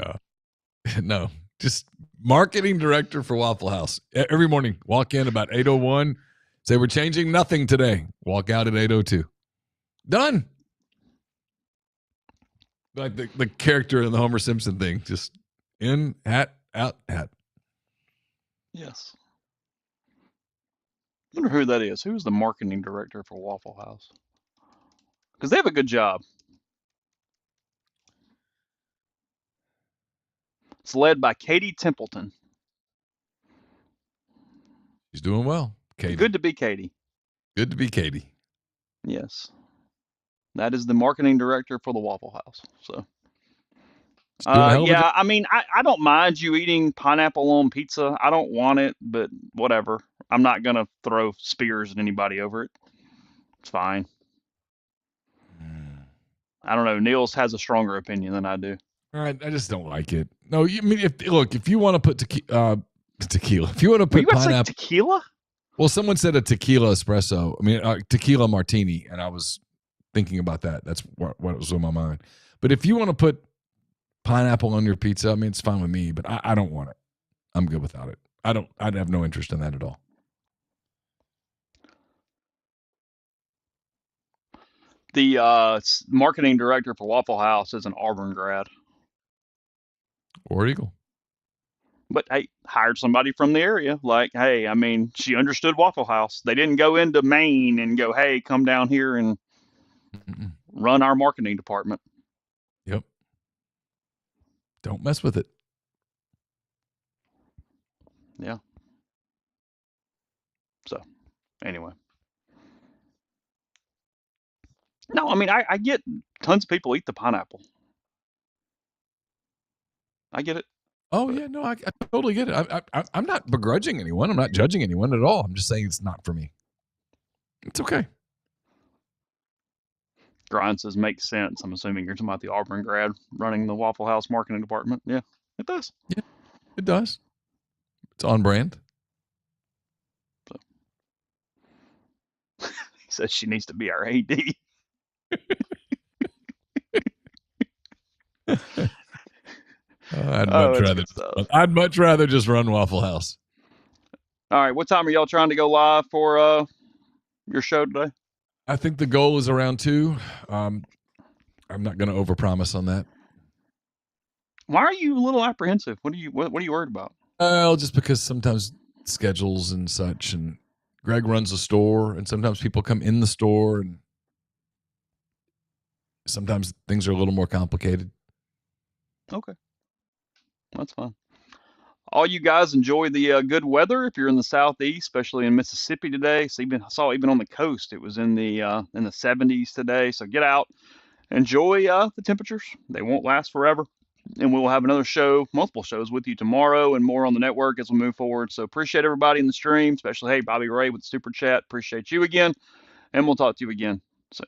No, just marketing director for Waffle House. Every morning, walk in about 8:01, say we're changing nothing today. Walk out at 8:02. Done. Like the character in the Homer Simpson thing, just in, hat, out, hat. Yes. I wonder who that is. Who's the marketing director for Waffle House? Because they have a good job. It's led by Katie Templeton. She's doing well. Katie. Good to be Katie. Good to be Katie. Yes. That is the marketing director for the Waffle House. So, I mean, I don't mind you eating pineapple on pizza. I don't want it, but whatever. I'm not going to throw spears at anybody over it. It's fine. I don't know. Niels has a stronger opinion than I do. All right, I just don't like it. No, I mean, if you want to put tequila, if you want to put pineapple, tequila. Well, someone said a tequila espresso. I mean, tequila martini, and I was thinking about that. That's what was on my mind. But if you want to put pineapple on your pizza, I mean, it's fine with me. But I don't want it. I'm good without it. I'd have no interest in that at all. The marketing director for Waffle House is an Auburn grad. War Eagle. But hey, hired somebody from the area. Like, hey, I mean, she understood Waffle House. They didn't go into Maine and go, hey, come down here and run our marketing department. Yep. Don't mess with it. Yeah. So, anyway. No, I mean, I get tons of people eat the pineapple. I get it. Oh, yeah, no, I totally get it. I'm not begrudging anyone. I'm not judging anyone at all. I'm just saying it's not for me. It's okay. Grind says makes sense. I'm assuming you're talking about the Auburn grad running the Waffle House marketing department. Yeah, it does. Yeah, it does. It's on brand. So. He says she needs to be our AD. I'd much rather just run Waffle House. All right, what time are y'all trying to go live for your show today? I think the goal is around 2. I'm not going to overpromise on that. Why are you a little apprehensive? What are you worried about? Well, just because sometimes schedules and such, and Greg runs a store, and sometimes people come in the store, and sometimes things are a little more complicated. Okay, that's fine. All you guys enjoy the good weather if you're in the southeast, especially in Mississippi today. So even I saw even on the coast it was in the 70s today. So get out, enjoy the temperatures. They won't last forever, and we will have another show, multiple shows with you tomorrow, and more on the network as we move forward. So appreciate everybody in the stream, especially hey Bobby Ray with Super Chat. Appreciate you again, and we'll talk to you again soon.